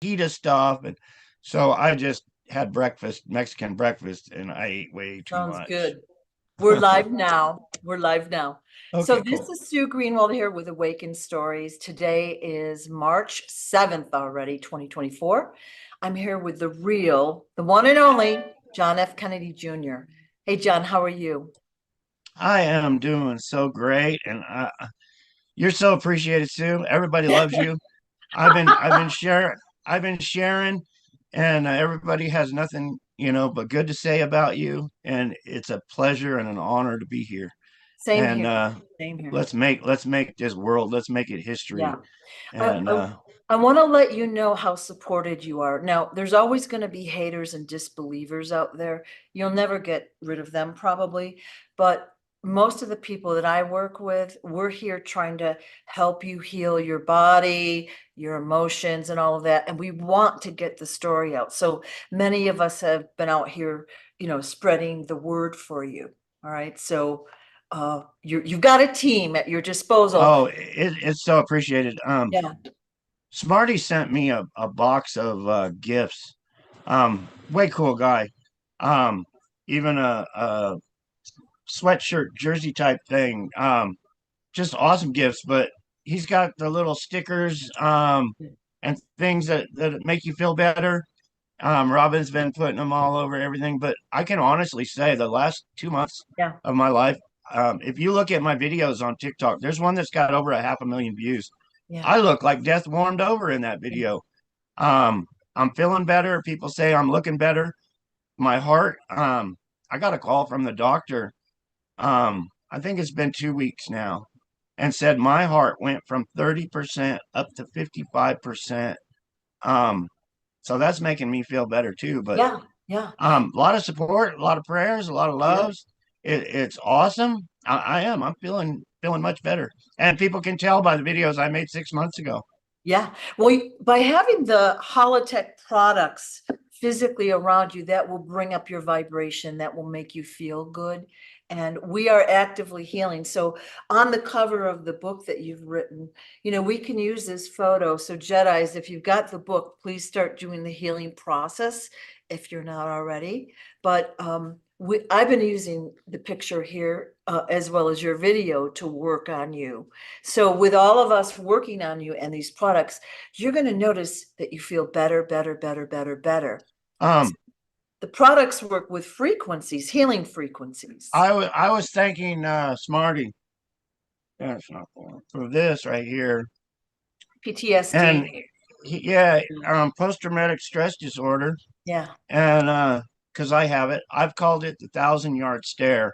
heat of stuff. And so I just had breakfast, Mexican breakfast, and I ate way too Sounds much. good. We're live now. We're live now. So Okay, this cool. is Sue Greenwald here with Awakened Stories. Today is March 7th already, 2024. I'm here with the real, the one and only John F. Kennedy Jr. Hey, John, how are you? I am doing so great, and you're so appreciated, Sue. Everybody loves you. I've been sharing, and everybody has nothing, but good to say about you. And it's a pleasure and an honor to be here. Same And here. Same here. let's make this world, let's make it history. Yeah. I, And I, I want to let you know how supported you are. Now, there's always going to be haters and disbelievers out there. You'll never get rid of them, probably. But most of the people that I work with, we're here trying to help you heal your body, your emotions, and all of that. And we want to get the story out. So many of us have been out here, spreading the word for you. All right. So you've got a team at your disposal. oh, it's so appreciated. Yeah. Smarty sent me a box of gifts. Way cool guy. Um, Even a sweatshirt jersey type thing. Just awesome gifts. But he's got the little stickers and things that make you feel better. Robin's been putting them all over everything. But I can honestly say the last 2 months Yeah. of my life, if you look at my videos on TikTok, there's one that's got over 500,000 views. Yeah. I look like death warmed over in that video. Um, I'm feeling better. People say I'm looking better. My heart, I got a call from the doctor. I think it's been 2 weeks now, and said my heart went from 30% up to 55%. Um, so that's making me feel better too. But Yeah. Yeah. a lot of support, a lot of prayers, a lot of Yeah. loves. It's awesome. I am. I'm feeling much better, and people can tell by the videos I made 6 months ago. Yeah. Well, by having the Holotech products physically around you, that will bring up your vibration, that will make you feel good. And we are actively healing. So on the cover of the book that you've written, we can use this photo. So Jedis, if you've got the book, please start doing the healing process if you're not already. But I've been using the picture here as well as your video to work on you. So with all of us working on you and these products, you're going to notice that you feel better, better, better, better, better. Um, The products work with frequencies, healing frequencies. I was thanking Smarty. That's not the one. For this right here, PTSD. and yeah, post traumatic stress disorder, Yeah. and because I have it, I've called it the 1,000 yard stare.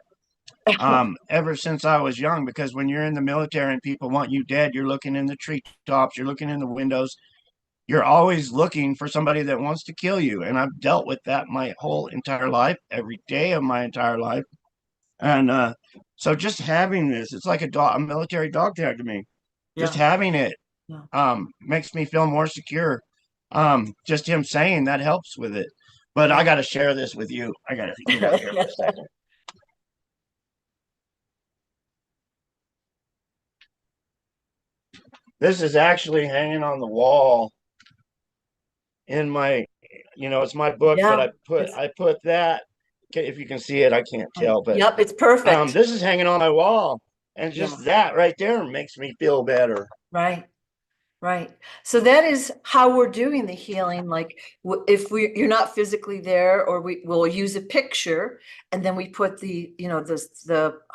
Ever since I was young, because when you're in the military and people want you dead, you're looking in the treetops, you're looking in the windows, you're always looking for somebody that wants to kill you. And I've dealt with that my whole entire life, every day of my entire life. And so just having this, it's like a military dog tag to me. Just Yeah. having it Yeah. makes me feel more secure. Just him saying that helps with it. But I Yeah. got to share this with you. I got to get out here for a second. This is actually hanging on the wall in my, it's my book, but Yeah. I put It's I put that. If you can see it, I can't tell, but yep, it's perfect. this is hanging on my wall, and Yeah. just that right there makes me feel better. Right. Right. So that is how we're doing the healing. Like if you're not physically there, or we'll use a picture, and then we put the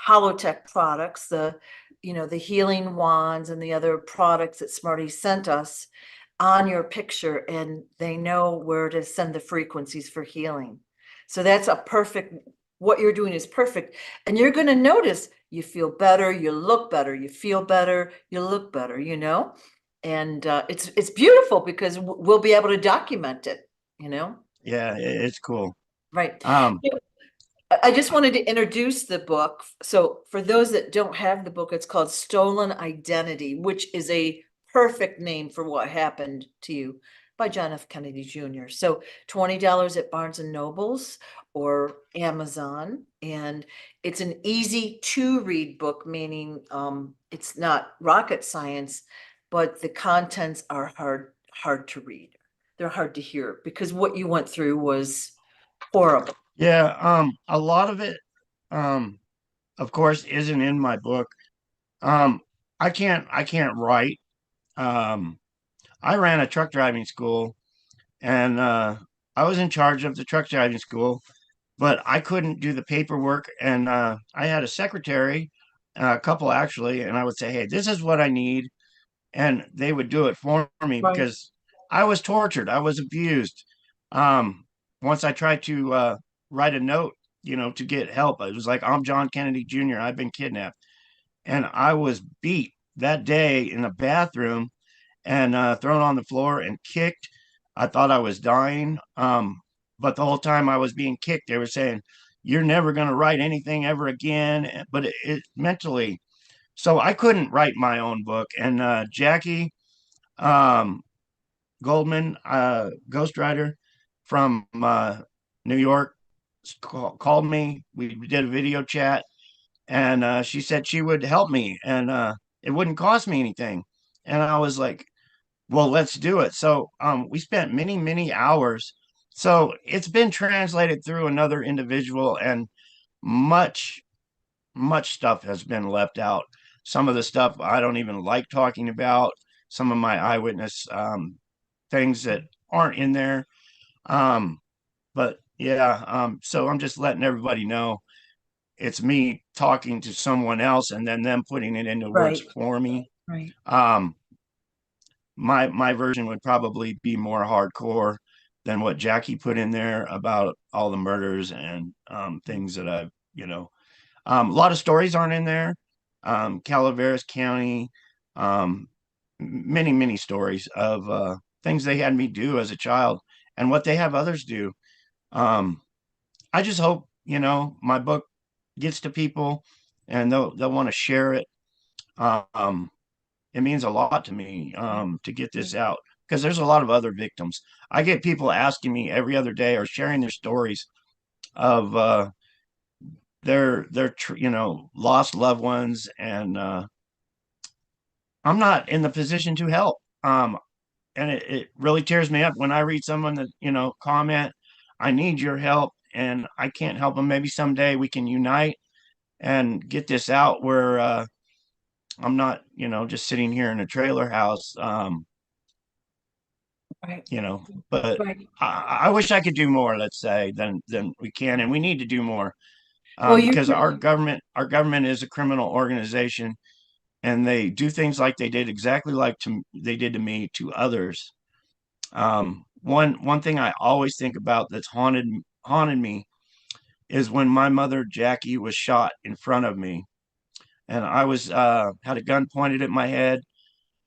Holotech products, the healing wands and the other products that Smarty sent us on your picture, and they know where to send the frequencies for healing. So that's a perfect, what you're doing is perfect. And you're going to notice you feel better, you look better, you feel better, you look better. And it's beautiful because we'll be able to document it. Yeah, it's cool. Right. Um, I just wanted to introduce the book. So for those that don't have the book, it's called Stolen Identity, which is a perfect name for what happened to you, by John F. Kennedy Jr. So $20 at Barnes and Nobles or Amazon. And it's an easy to read book, meaning it's not rocket science, but the contents are hard to read. they're hard to hear because what you went through was horrible. Yeah, a lot of it, um, of course, isn't in my book. Um, I can't write. Um, I ran a truck driving school, and I was in charge of the truck driving school, but I couldn't do the paperwork. And I had a secretary, a couple actually, and I would say, "Hey, this is what I need," and they would do it for me Right, because I was tortured. I was abused. Um, Once I tried to write a note, to get help, it was like, "I'm John Kennedy Jr. I've been kidnapped," and I was beat that day in the bathroom and thrown on the floor and kicked. I thought I was dying. But the whole time I was being kicked, they were saying, "You're never going to write anything ever again." But it mentally, so I couldn't write my own book. And Jackie um, Goldman, ghostwriter from New York, called me. We did a video chat, and she said she would help me, and it wouldn't cost me anything. And I was like, well, let's do it. So we spent many, many hours. So it's been translated through another individual, and much, much stuff has been left out. Some of the stuff I don't even like talking about, some of my eyewitness things that aren't in there. Um, but yeah, so I'm just letting everybody know it's me talking to someone else and then them putting it into words right, for me. right, Um, my version would probably be more hardcore than what Jackie put in there about all the murders and things that I've, a lot of stories aren't in there. Calaveras County, um, many, many stories of things they had me do as a child and what they have others do. Um, I just hope, my book gets to people and they'll want to share it. Um, it means a lot to me to get this out because there's a lot of other victims. I get people asking me every other day or sharing their stories of their lost loved ones, and I'm not in the position to help. And it really tears me up when I read someone that comment, "I need your help," and I can't help them. Maybe someday we can unite and get this out where I'm not, just sitting here in a trailer house. right, you know, but right. I wish I could do more, let's say, than we can, and we need to do more Well, you because our government is a criminal organization, and they do things like they did exactly like they did to me to others. One thing I always think about that's haunted me is when my mother Jackie was shot in front of me, and I was had a gun pointed at my head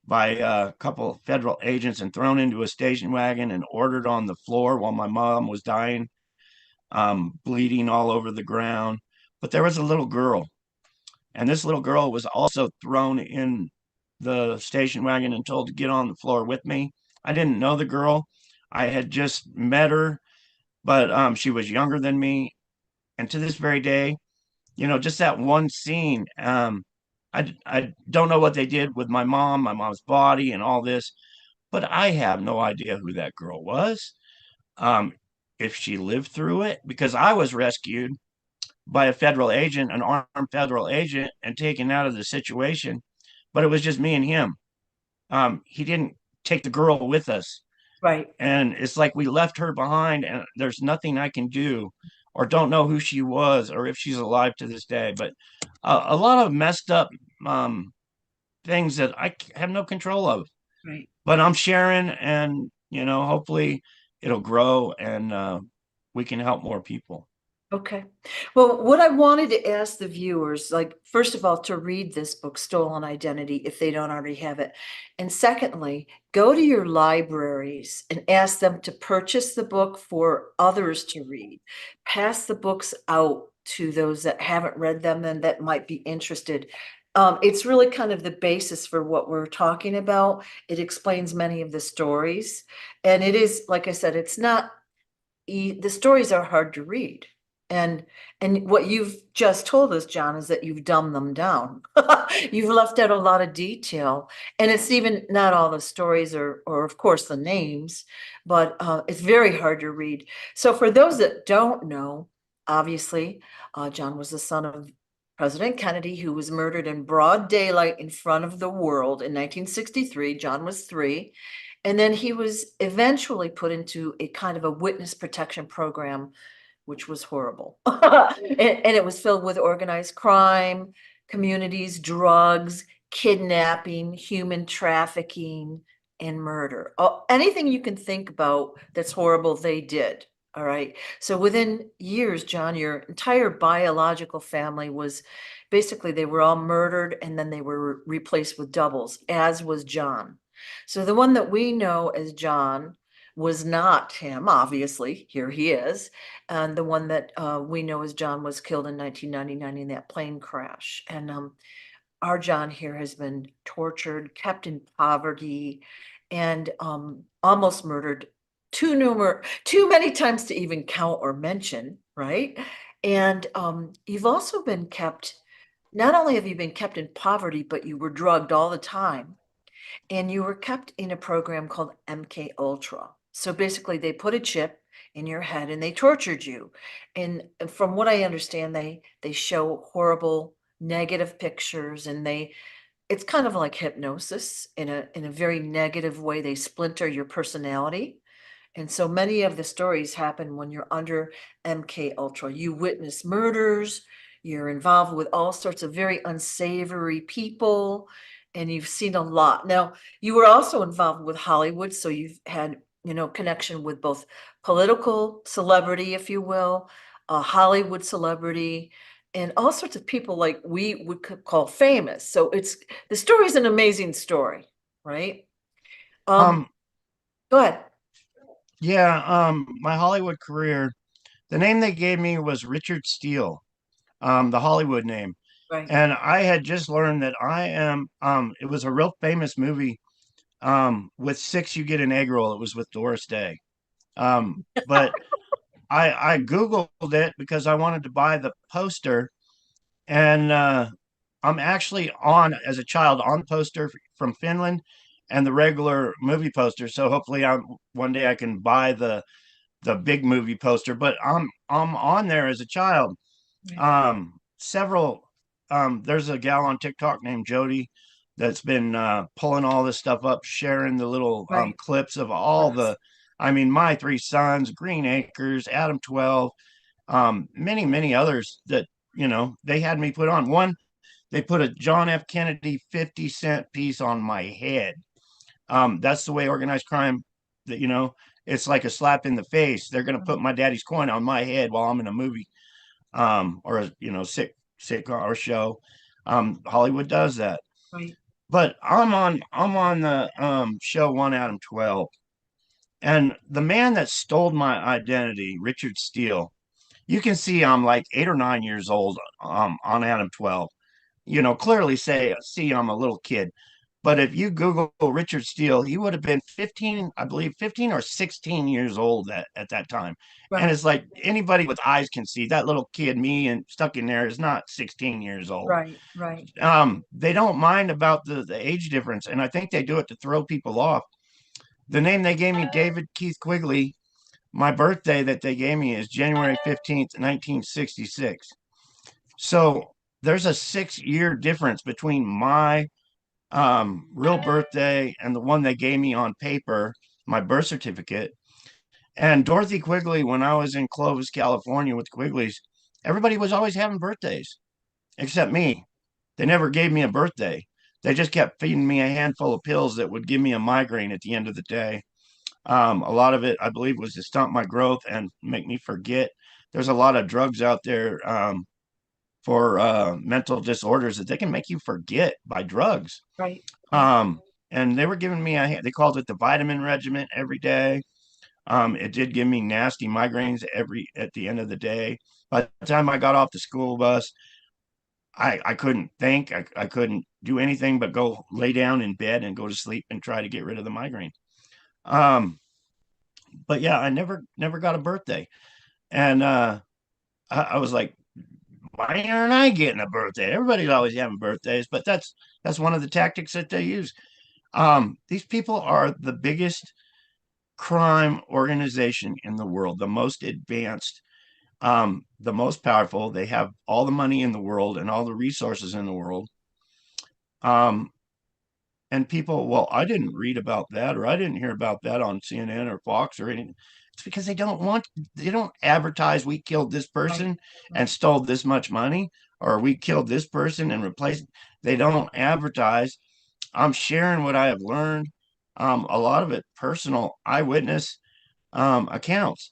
by a couple of federal agents and thrown into a station wagon and ordered on the floor while my mom was dying, bleeding all over the ground. But there was a little girl, and this little girl was also thrown in the station wagon and told to get on the floor with me. I didn't know the girl. I had just met her, but she was younger than me. And to this very day, just that one scene, I don't know what they did with my mom's body and all this, but I have no idea who that girl was. Um, if she lived through it, because I was rescued by a federal agent, an armed federal agent, and taken out of the situation, but it was just me and him. He didn't take the girl with us. right, And it's like we left her behind, and there's nothing I can do, or don't know who she was, or if she's alive to this day. But a lot of messed up um, things that I have no control of. right. But I'm sharing, and hopefully it'll grow, and we can help more people. Okay. Well, what I wanted to ask the viewers, like, first of all, to read this book, Stolen Identity, if they don't already have it. And secondly, go to your libraries and ask them to purchase the book for others to read. Pass the books out to those that haven't read them and that might be interested. It's really kind of the basis for what we're talking about. It explains many of the stories. And it is, like I said, it's not, the stories are hard to read. And what you've just told us, John, is that you've dumbed them down. You've left out a lot of detail. And it's even not all the stories or of course the names, but it's very hard to read. So for those that don't know, obviously, John was the son of President Kennedy, who was murdered in broad daylight in front of the world in 1963. John was 3. And then he was eventually put into a kind of a witness protection program, which was horrible. And it was filled with organized crime, communities, drugs, kidnapping, human trafficking, and murder. Anything you can think about that's horrible, they did. All right. So within years, John, your entire biological family was basically, they were all murdered and then they were replaced with doubles, as was John. So the one that we know as John was not him, obviously. Here he is. And the one that we know as John was killed in 1999 in that plane crash. And our John here has been tortured, kept in poverty, and almost murdered too many times to even count or mention, right? And you've also been kept, not only have you been kept in poverty, but you were drugged all the time. And you were kept in a program called MK Ultra. So basically they put a chip in your head and they tortured you. And from what I understand, they show horrible negative pictures, and it's kind of like hypnosis in a very negative way. They splinter your personality. And so many of the stories happen when you're under MK Ultra. You witness murders, you're involved with all sorts of very unsavory people, and you've seen a lot. Now, you were also involved with Hollywood, so you've had, connection with both political celebrity, if you will, Hollywood celebrity, and all sorts of people like we would call famous. So the story's an amazing story, right? Um, Um, Go ahead. yeah, my Hollywood career, the name they gave me was Richard Steele, the Hollywood name. Right. And I had just learned that I am, it was a real famous movie. With six, you get an egg roll. It was with Doris Day. But I Googled it because I wanted to buy the poster. And I'm actually on, as a child, on the poster from Finland and the regular movie poster. So hopefully one day I can buy the big movie poster, but I'm on there as a child. Right. Several there's a gal on TikTok named Jody that's been pulling all this stuff up, sharing the little Right. clips of all Yes. the, I mean, My Three Sons, Green Acres, Adam 12, many, many others that, they had me put on. One, they put a John F. Kennedy 50-cent piece on my head. That's the way organized crime, that, it's like a slap in the face. They're going to put Right. my daddy's coin on my head while I'm in a movie, or a, sick or show. Hollywood does that. Right. But I'm on the show One Adam 12, and the man that stole my identity, Richard Steele. You can see I'm like 8 or 9 years old on Adam 12. Clearly see I'm a little kid. But if you Google Richard Steele, he would have been 15, I believe, 15 or 16 years old at that time. And Right. it's like anybody with eyes can see that little kid, me, and stuck in there is not 16 years old. Right. Right. They don't mind about the age difference. And I think they do it to throw people off. The name they gave me, David Keith Quigley, my birthday that they gave me is January 15th, 1966. So there's a 6 year difference between my real birthday and the one they gave me on paper, my birth certificate. And Dorothy Quigley, when I was in Clovis, California with Quigley's, everybody was always having birthdays except me. They never gave me a birthday. They just kept feeding me a handful of pills that would give me a migraine at the end of the day. A lot of it, I believe, was to stunt my growth and make me forget. There's a lot of drugs out there for mental disorders that they can make you forget by drugs. Right. Right. Um, and they were giving me they called it the vitamin regimen every day. It did give me nasty migraines at the end of the day. By the time I got off the school bus, I couldn't think. I couldn't do anything but go lay down in bed and go to sleep and try to get rid of the migraine. Um, but yeah, I never got a birthday. And I was like, why aren't I getting a birthday? Everybody's always having birthdays, but that's one of the tactics that they use. These people are the biggest crime organization in the world, the most advanced, the most powerful. They have all the money in the world and all the resources in the world. Um, and people, well, I didn't read about that, or I didn't hear about that on CNN or Fox or anything. It's because they don't advertise we killed this Right, person and right, stole this much money, or we killed this person and replaced. They don't advertise. I'm sharing what I have learned. A lot of it personal eyewitness accounts.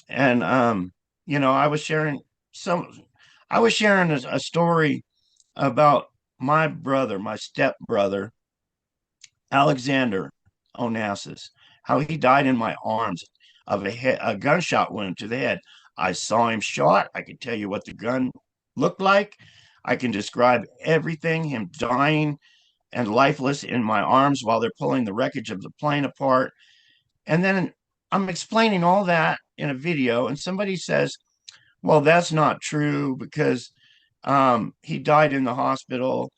And I was sharing some. I was sharing a story about my brother, my step brother, Alexander Onassis, how he died in my arms of a gunshot wound to the head. I saw him shot. I can tell you what the gun looked like. I can describe everything, him dying and lifeless in my arms while they're pulling the wreckage of the plane apart. And then I'm explaining all that in a video, and somebody says, well, that's not true because he died in the hospital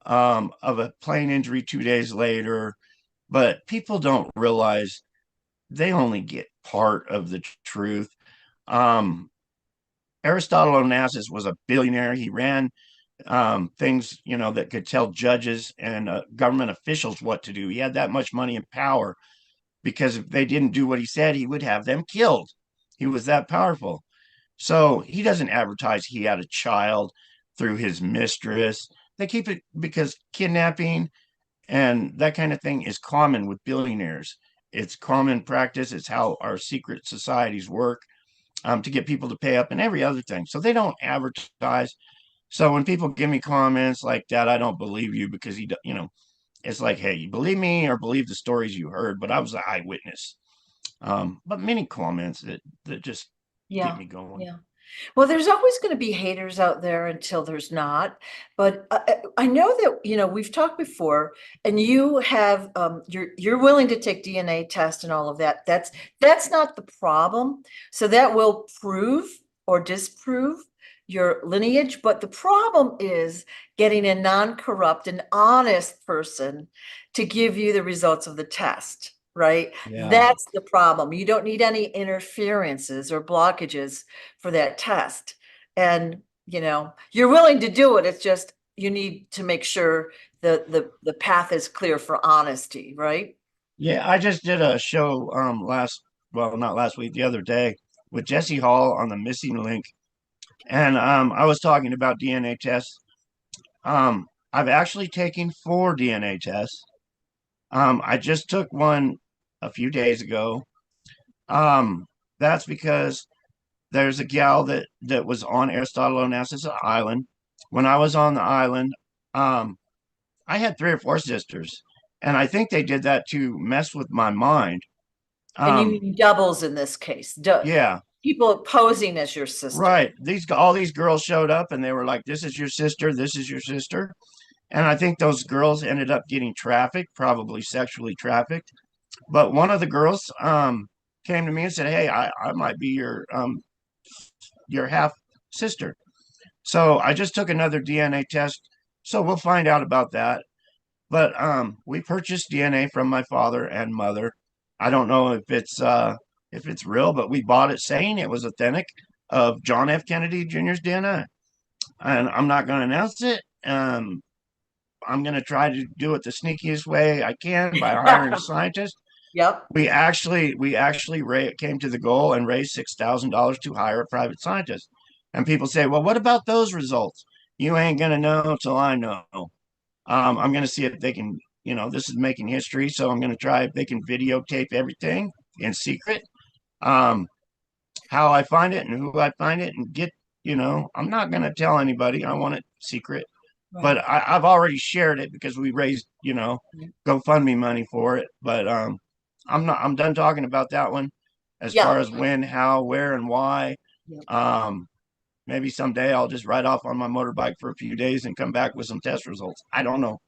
of a plane injury 2 days later. But people don't realize they only get part of the truth. Um, Aristotle Onassis was a billionaire. He ran things, that could tell judges and government officials what to do. He had that much money and power because if they didn't do what he said, he would have them killed. He was that powerful. So he doesn't advertise he had a child through his mistress. They keep it because kidnapping and that kind of thing is common with billionaires. It's common practice. It's how our secret societies work to get people to pay up and every other thing. So they don't advertise. So when people give me comments like that, I don't believe you because it's like, hey, you believe me or believe the stories you heard, but I was an eyewitness. But many comments that just get yeah, me going. yeah. Well, there's always going to be haters out there until there's not. But I know that, we've talked before, and you have you're willing to take DNA test and all of that. That's not the problem. So that will prove or disprove your lineage. But the problem is getting a non-corrupt and honest person to give you the results of the test. Right? Yeah. That's the problem. You don't need any interferences or blockages for that test. And, you're willing to do it. It's just you need to make sure the path is clear for honesty, right? Yeah, I just did a show well, not last week, the other day with Jesse Hall on the missing link. And I was talking about DNA tests. I've actually taken 4 DNA tests. I just took one a few days ago. Um, that's because there's a gal that was on Aristotle Onassis Island. When I was on the island, um, I had 3 or 4 sisters, and I think they did that to mess with my mind. And you Um, mean doubles in this case, yeah, people posing as your sister. right. These all these girls showed up, and they were like, "This is your sister. This is your sister." And I think those girls ended up getting trafficked, probably sexually trafficked. But one of the girls came to me and said, "Hey, I might be your half sister." So I just took another DNA test. So we'll find out about that. But we purchased DNA from my father and mother. I don't know if it's real, but we bought it saying it was authentic of John F. Kennedy Jr.'s DNA. And I'm not going to announce it. I'm going to try to do it the sneakiest way I can by hiring a scientist. Yep. We actually came to the goal and raised $6,000 to hire a private scientist. And people say, well, what about those results? You ain't gonna know until I know. I'm gonna see if they can. This is making history, so I'm gonna try if they can videotape everything in secret. Um, how I find it and who I find it and get. I'm not gonna tell anybody. I want it secret. But Right. I've already shared it because we raised, Right. GoFundMe money for it. But I'm done talking about that one. As Yeah. far as when, how, where, and why, Yep. um, maybe someday I'll just ride off on my motorbike for a few days and come back with some test results. I don't know.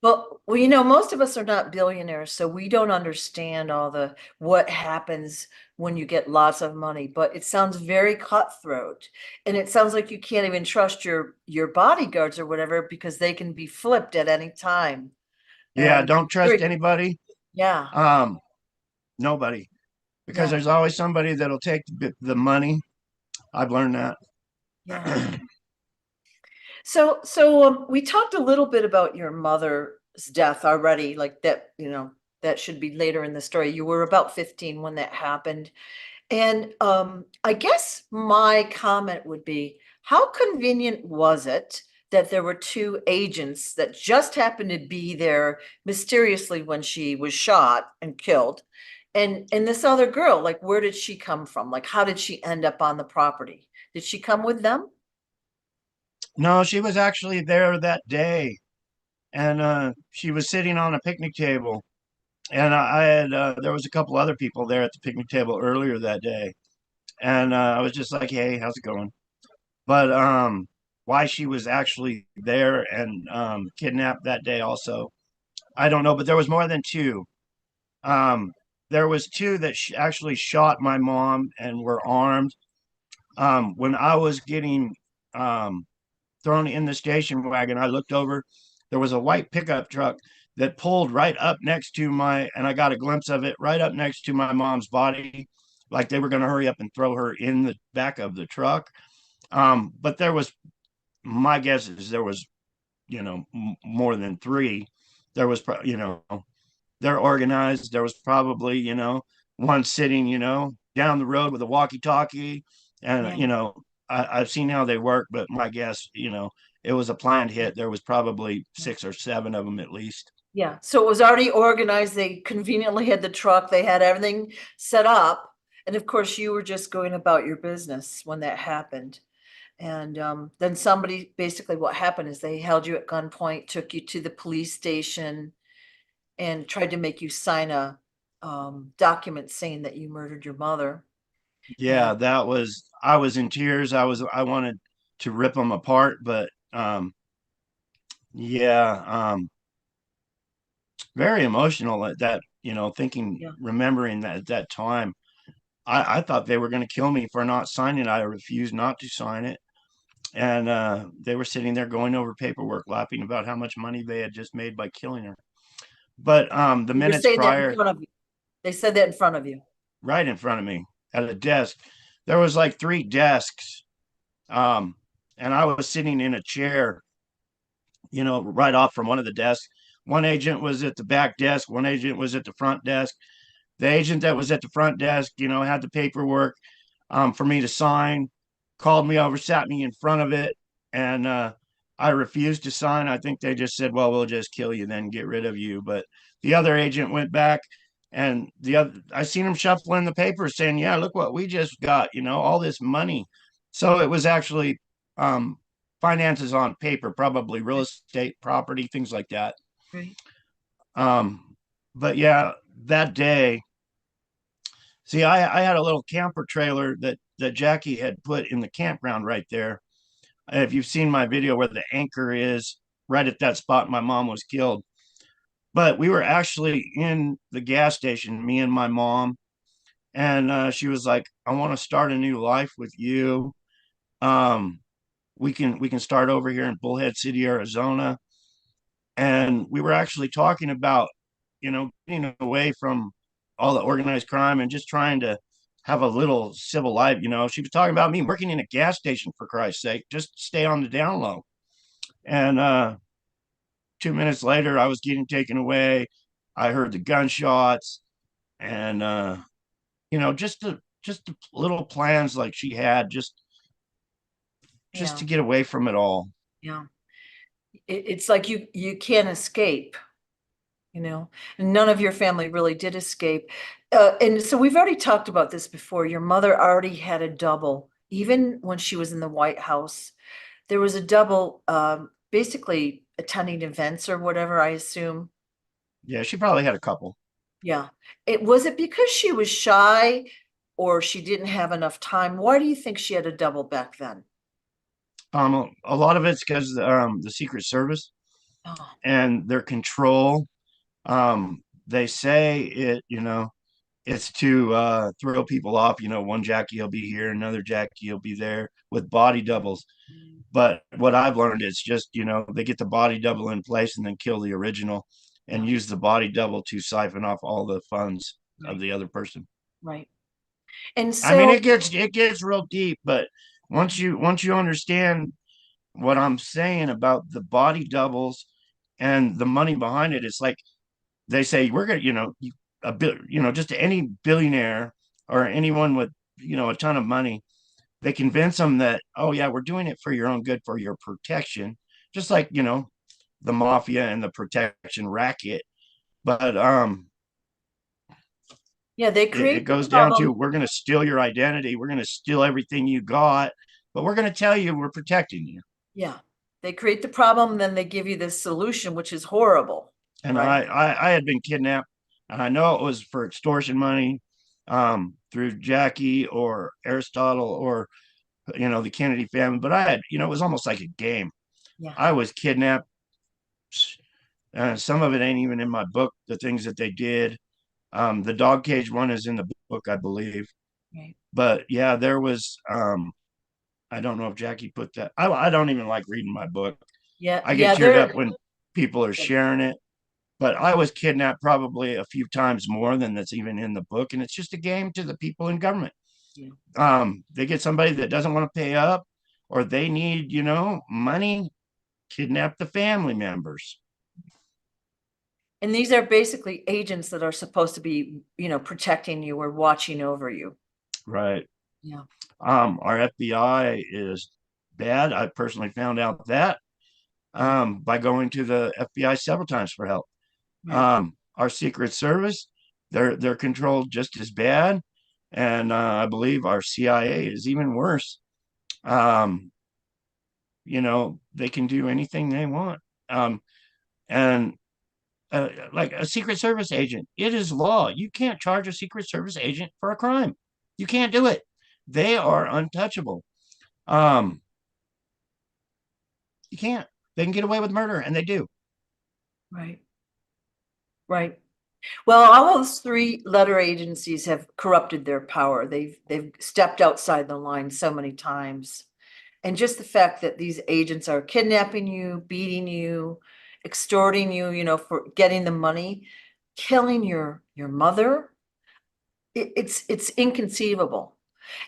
Well, most of us are not billionaires, so we don't understand all the what happens when you get lots of money. But it sounds very cutthroat, and it sounds like you can't even trust your bodyguards or whatever because they can be flipped at any time. Yeah, And don't trust very, anybody. yeah, Um, Nobody, because yeah, there's always somebody that'll take the money. I've learned that. yeah. So we talked a little bit about your mother's death already, like that, that should be later in the story. You were about 15 when that happened. And I guess my comment would be, how convenient was it that there were two agents that just happened to be there mysteriously when she was shot and killed? And this other girl, like, where did she come from? Like, how did she end up on the property? Did she come with them? No, she was actually there that day, and she was sitting on a picnic table. And I had there was a couple other people there at the picnic table earlier that day, and I was just like, "Hey, how's it going?" But why she was actually there and kidnapped that day, also, I don't know. But there was more than two. Um, there was two that actually shot my mom and were armed. When I was getting um, thrown in the station wagon, I looked over. There was a white pickup truck that pulled right up next to and I got a glimpse of it right up next to my mom's body, like they were going to hurry up and throw her in the back of the truck. But my guess is there was, more than three. There was, they're organized. There was probably, one sitting, down the road with a walkie-talkie, and Yeah. I've seen how they work, but my guess, it was a planned hit. There was probably six or seven of them at least. Yeah, so it was already organized. They conveniently had the truck, they had everything set up. And of course, you were just going about your business when that happened. And then somebody, basically what happened is they held you at gunpoint, took you to the police station, and tried to make you sign a document saying that you murdered your mother. Yeah, And I was in tears. I wanted to rip them apart, but yeah, very emotional at that, thinking, yeah, remembering that at that time. I thought they were going to kill me for not signing it. I refused not to sign it. And they were sitting there going over paperwork, laughing about how much money they had just made by killing her. But the you were minutes saying that in prior, front of you. They said that in front of you. right in front of me at a desk, there was like three desks. Um, and I was sitting in a chair, right off from one of the desks. One agent was at the back desk, one agent was at the front desk. The agent that was at the front desk, had the paperwork for me to sign, called me over, sat me in front of it, and I refused to sign. I think they just said, "Well, we'll just kill you, then get rid of you." But the other agent went back, and I seen him shuffling the papers, saying, "Yeah, look what we just got, all this money." So it was actually um, finances on paper, probably real Right, estate, property, things like that. right. Um, but yeah, that day, see, I had a little camper trailer that Jackie had put in the campground right there. If you've seen my video where the anchor is right at that spot my mom was killed. But we were actually in the gas station, me and my mom, and she was like, "I want to start a new life with you. Um, we can start over here in Bullhead City, Arizona." And we were actually talking about, getting away from all the organized crime and just trying to have a little civil life. She was talking about me working in a gas station, for Christ's sake, just stay on the down low. And 2 minutes later, I was getting taken away. I heard the gunshots, and just the little plans like she had, just Yeah, to get away from it all. yeah. It's like you can't escape, you know, and none of your family really did escape. And so we've already talked about this before. Your mother already had a double, even when she was in the White House. There was a double, basically attending events or whatever, I assume. Yeah, she probably had a couple. Yeah. Was it because she was shy or she didn't have enough time? Why do you think she had a double back then? A lot of it's because the Secret Service. Oh, and their control. They say it, it's to throw people off. One Jackie will be here, another Jackie will be there with body doubles. But what I've learned is just, they get the body double in place and then kill the original and yeah, use the body double to siphon off all the funds of right, the other person. right. And I mean, so, it gets real deep, but once you understand what I'm saying about the body doubles and the money behind it, it's like they say we're gonna, a bit, just any billionaire or anyone with, a ton of money, they convince them that, oh yeah, we're doing it for your own good, for your protection, just like, the mafia and the protection racket. But yeah, they it create the goes down to, problem. we're going to steal your identity, we're going to steal everything you got, but we're going to tell you we're protecting you. Yeah, they create the problem, then they give you the solution, which is horrible, And right? I had been kidnapped, and I know it was for extortion money, through Jackie or Aristotle or, the Kennedy family. But I had, it was almost like a game. Yeah, I was kidnapped. Some of it ain't even in my book, the things that they did. The dog cage one is in the book, I believe. right. But yeah, there was, I don't know if Jackie put that. I don't even like reading my book. Yeah, I get yeah, teared up they're when people are sharing it. But I was kidnapped probably a few times more than that's even in the book. And it's just a game to the people in government. yeah. They get somebody that doesn't want to pay up, or they need, money, kidnap the family members. And these are basically agents that are supposed to be, protecting you or watching over you. Right. Yeah, Our FBI is bad. I personally found out that, by going to the FBI several times for help. right. Our Secret Service, they're controlled just as bad, and I believe our CIA is even worse. Um, they can do anything they want. And like a Secret Service agent, it is law. You can't charge a Secret Service agent for a crime. You can't do it. They are untouchable. Um, you can't. They can get away with murder, and they do. Right, right. Well, all those three letter agencies have corrupted their power. They've stepped outside the line so many times. And just the fact that these agents are kidnapping you, beating you, extorting you, for getting the money, killing your mother, it's inconceivable.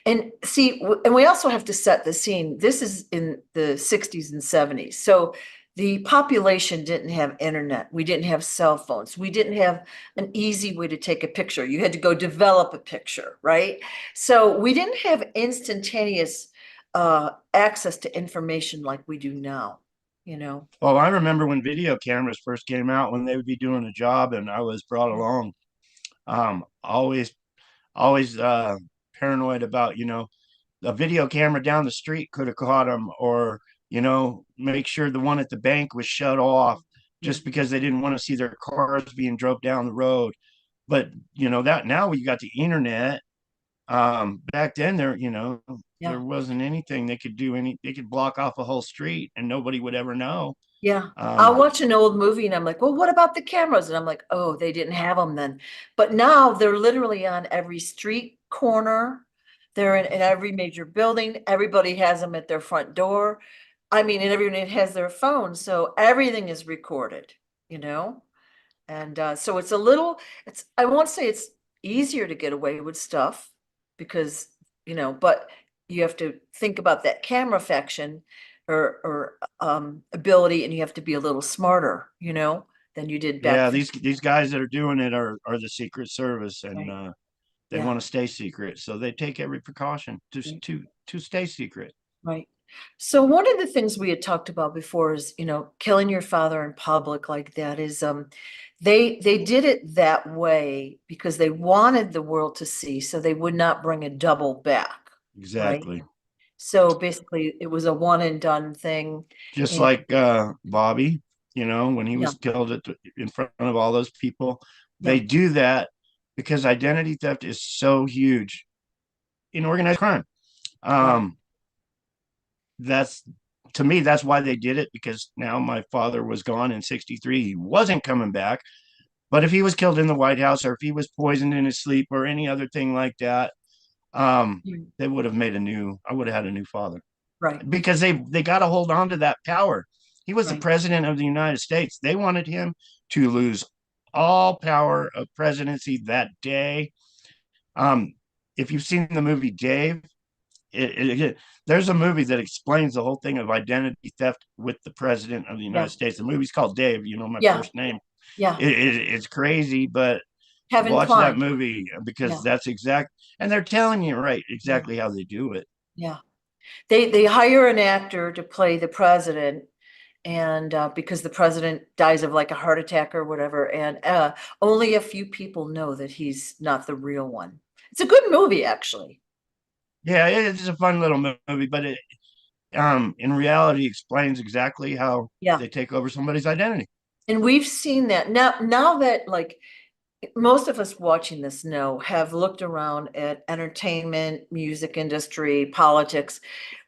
And see, and we also have to set the scene. This is in the 60s and 70s. So the population didn't have internet. We didn't have cell phones. We didn't have an easy way to take a picture. You had to go develop a picture, right? So we didn't have instantaneous access to information like we do now, you know? Oh, I remember when video cameras first came out, when they would be doing a job, and I was brought along. Always paranoid about, a video camera down the street could have caught them, or, make sure the one at the bank was shut off Yeah, just because they didn't want to see their cars being drove down the road. But, that now we got the internet. Back then there yeah. wasn't anything they could do. They could block off a whole street and nobody would ever know. Yeah. I'll um watch an old movie and I'm like, well, what about the cameras? And I'm like, oh, they didn't have them then. But now they're literally on every street corner. They're in every major building. Everybody has them at their front door. I mean, and everyone has their phone. So everything is recorded, you know? And so I won't say it's easier to get away with stuff because, but you have to think about that camera faction or ability, and you have to be a little smarter, than you did back yeah, then. these guys that are doing it are the Secret Service, and Right. they Yeah. want to stay secret, so they take every precaution to Right. to stay secret. Right. So one of the things we had talked about before is, killing your father in public like that is they did it that way because they wanted the world to see so they would not bring a double back, right? Exactly. So basically it was a one and done thing. Just And like Bobby, when he yeah, was killed in front of all those people. yeah, They do that because identity theft is so huge in organized crime. right. um that's to me, that's why they did it, because now my father was gone in 63. He wasn't coming back. But if he was killed in the White House, or if he was poisoned in his sleep, or any other thing like that, Mm. they would have made a new, I would have had a new father, Right, because they got to hold on to that power. He was the right. president of the United States. They wanted him to lose all power of presidency that day. Um, if you've seen the movie Dave, there's a movie that explains the whole thing of identity theft with the president of the Yeah, United States. The movie's called Dave. You know my yeah, first name. yeah. It's crazy, but Kevin watch that Kline. movie, because Yeah, that's exact, and they're telling you right yeah, exactly how they do it. yeah. They hire an actor to play the president, and because the president dies of like a heart attack or whatever, and only a few people know that he's not the real one. It's a good movie, actually. Yeah, it's a fun little movie, but it in reality explains exactly how Yeah. they take over somebody's identity. And we've seen that now that like most of us watching this know have looked around at entertainment, music industry, politics.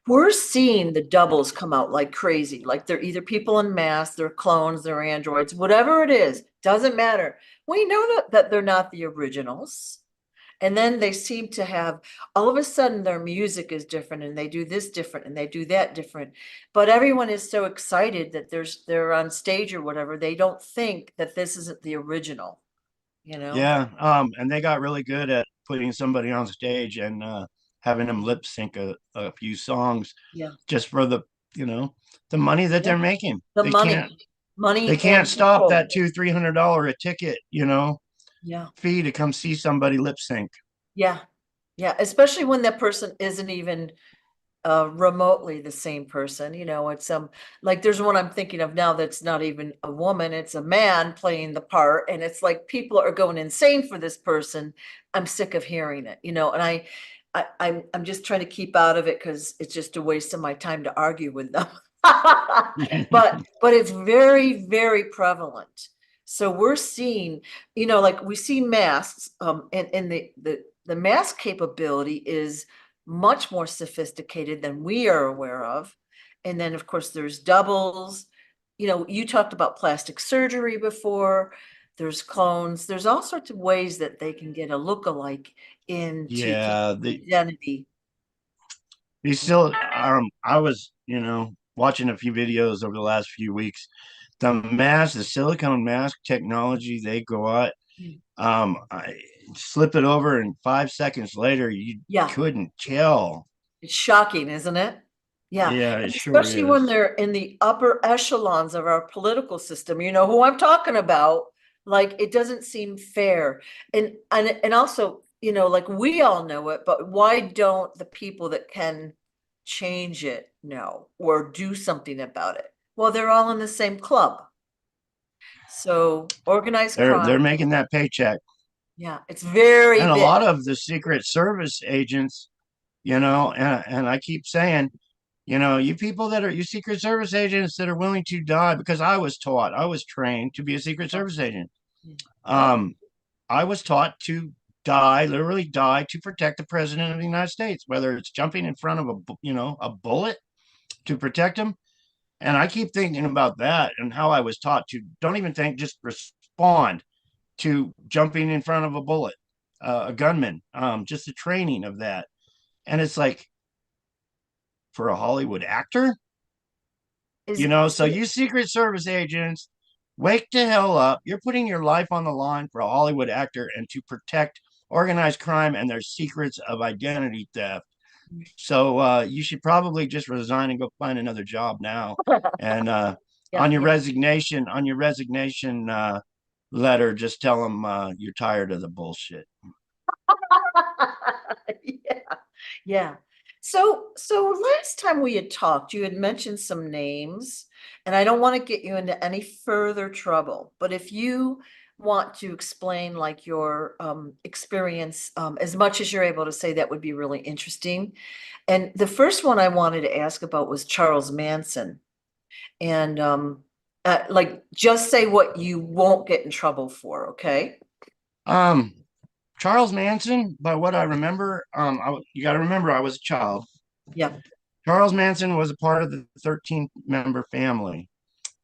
We're seeing the doubles come out like crazy. Like they're either people in masks, they're clones, they're androids, whatever it is, doesn't matter. We know that they're not the originals. And then they seem to have all of a sudden their music is different and they do this different and they do that different. But everyone is so excited that they're on stage or whatever. They don't think that this isn't the original, you know? Yeah, and they got really good at putting somebody on stage and having them lip sync a few songs Yeah. just for the, you know, the money that Yeah. they're making. The They can't they money can't and stop control. that $200-300 a ticket, Yeah. fee to come see somebody lip sync. Yeah. Yeah. Especially when that person isn't even remotely the same person. It's like there's one I'm thinking of now that's not even a woman, it's a man playing the part, and it's like people are going insane for this person. I'm sick of hearing it, and I'm just trying to keep out of it because it's just a waste of my time to argue with them. But it's very, very prevalent. So we're seeing, like we see masks, and the mask capability is much more sophisticated than we are aware of. And then, of course, there's doubles. You talked about plastic surgery before. There's clones. There's all sorts of ways that they can get a look-alike into Yeah, identity. they still I was, watching a few videos over the last few weeks. The silicone mask technology they go out, I slip it over and 5 seconds later you Yeah, couldn't tell. it's shocking, isn't it? Yeah, Yeah, and it sure especially when is. they're in the upper echelons of our political system, you know who I'm talking about. Like it doesn't seem fair. And also, like we all know it, but why don't the people that can change it know or do something about it? Well, they're all in the same club. So organized They're crime, making that paycheck. yeah, it's very And a big. lot of the Secret Service agents, and I keep saying, you people that are you Secret Service agents that are willing to die, because I was trained to be a Secret Yeah, Service agent. yeah, Um, I was taught to die, literally die, to protect the president of the United States, whether it's jumping in front of a bullet to protect him. And I keep thinking about that and how I was taught to don't even think, just respond to jumping in front of a bullet, a gunman, just the training of that. And it's like, for a Hollywood actor, is so you Secret Service agents, wake the hell up. You're putting your life on the line for a Hollywood actor and to protect organized crime and their secrets of identity theft. So you should probably just resign and go find another job now. And yeah, yeah. on your resignation letter, just tell them you're tired of the bullshit. Yeah, yeah. So last time we had talked, you had mentioned some names, and I don't want to get you into any further trouble, but if you want to explain like your experience as much as you're able to say, that would be really interesting. And the first one I wanted to ask about was Charles Manson. And like just say what you won't get in trouble for, okay? Um, Charles Manson, by what I remember, you got to remember I was a child. Yeah, Charles Manson was a part of the 13-member family.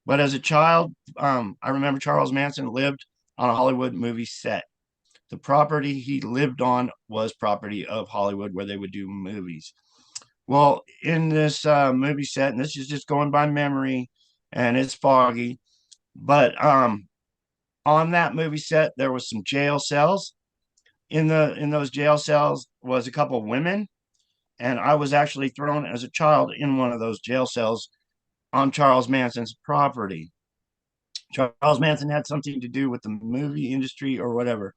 But as a child, I remember Charles Manson lived on a Hollywood movie set. The property he lived on was property of Hollywood where they would do movies. Well, in this movie set, and this is just going by memory and it's foggy, but on that movie set, there was some jail cells. In those jail cells was a couple of women, and I was actually thrown as a child in one of those jail cells on Charles Manson's property. Charles Manson had something to do with the movie industry or whatever.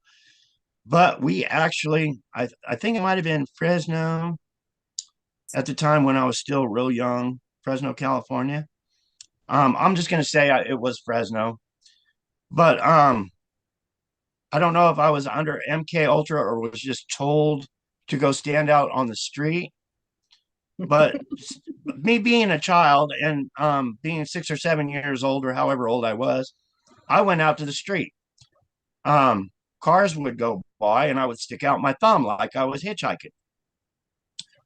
But we actually, I think it might have been Fresno at the time when I was still real young, Fresno, California. I'm just going to say it was Fresno, but I don't know if I was under MK Ultra or was just told to go stand out on the street. But me being a child and being 6 or 7 years old or however old I was, I went out to the street. Um, Cars would go by and I would stick out my thumb like I was hitchhiking.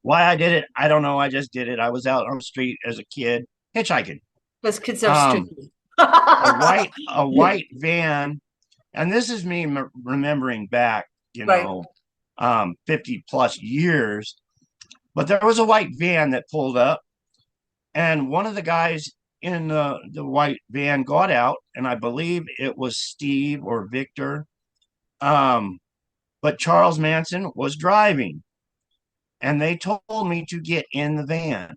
Why I did it, I don't know. I just did it. I was out on the street as a kid hitchhiking. Because kids are Um, stupid. a white van, and this is me remembering back, Right. 50 plus years. But there was a white van that pulled up, and one of the guys in the white van got out, and I believe it was Steve or Victor. Um, but Charles Manson was driving, and they told me to get in the van.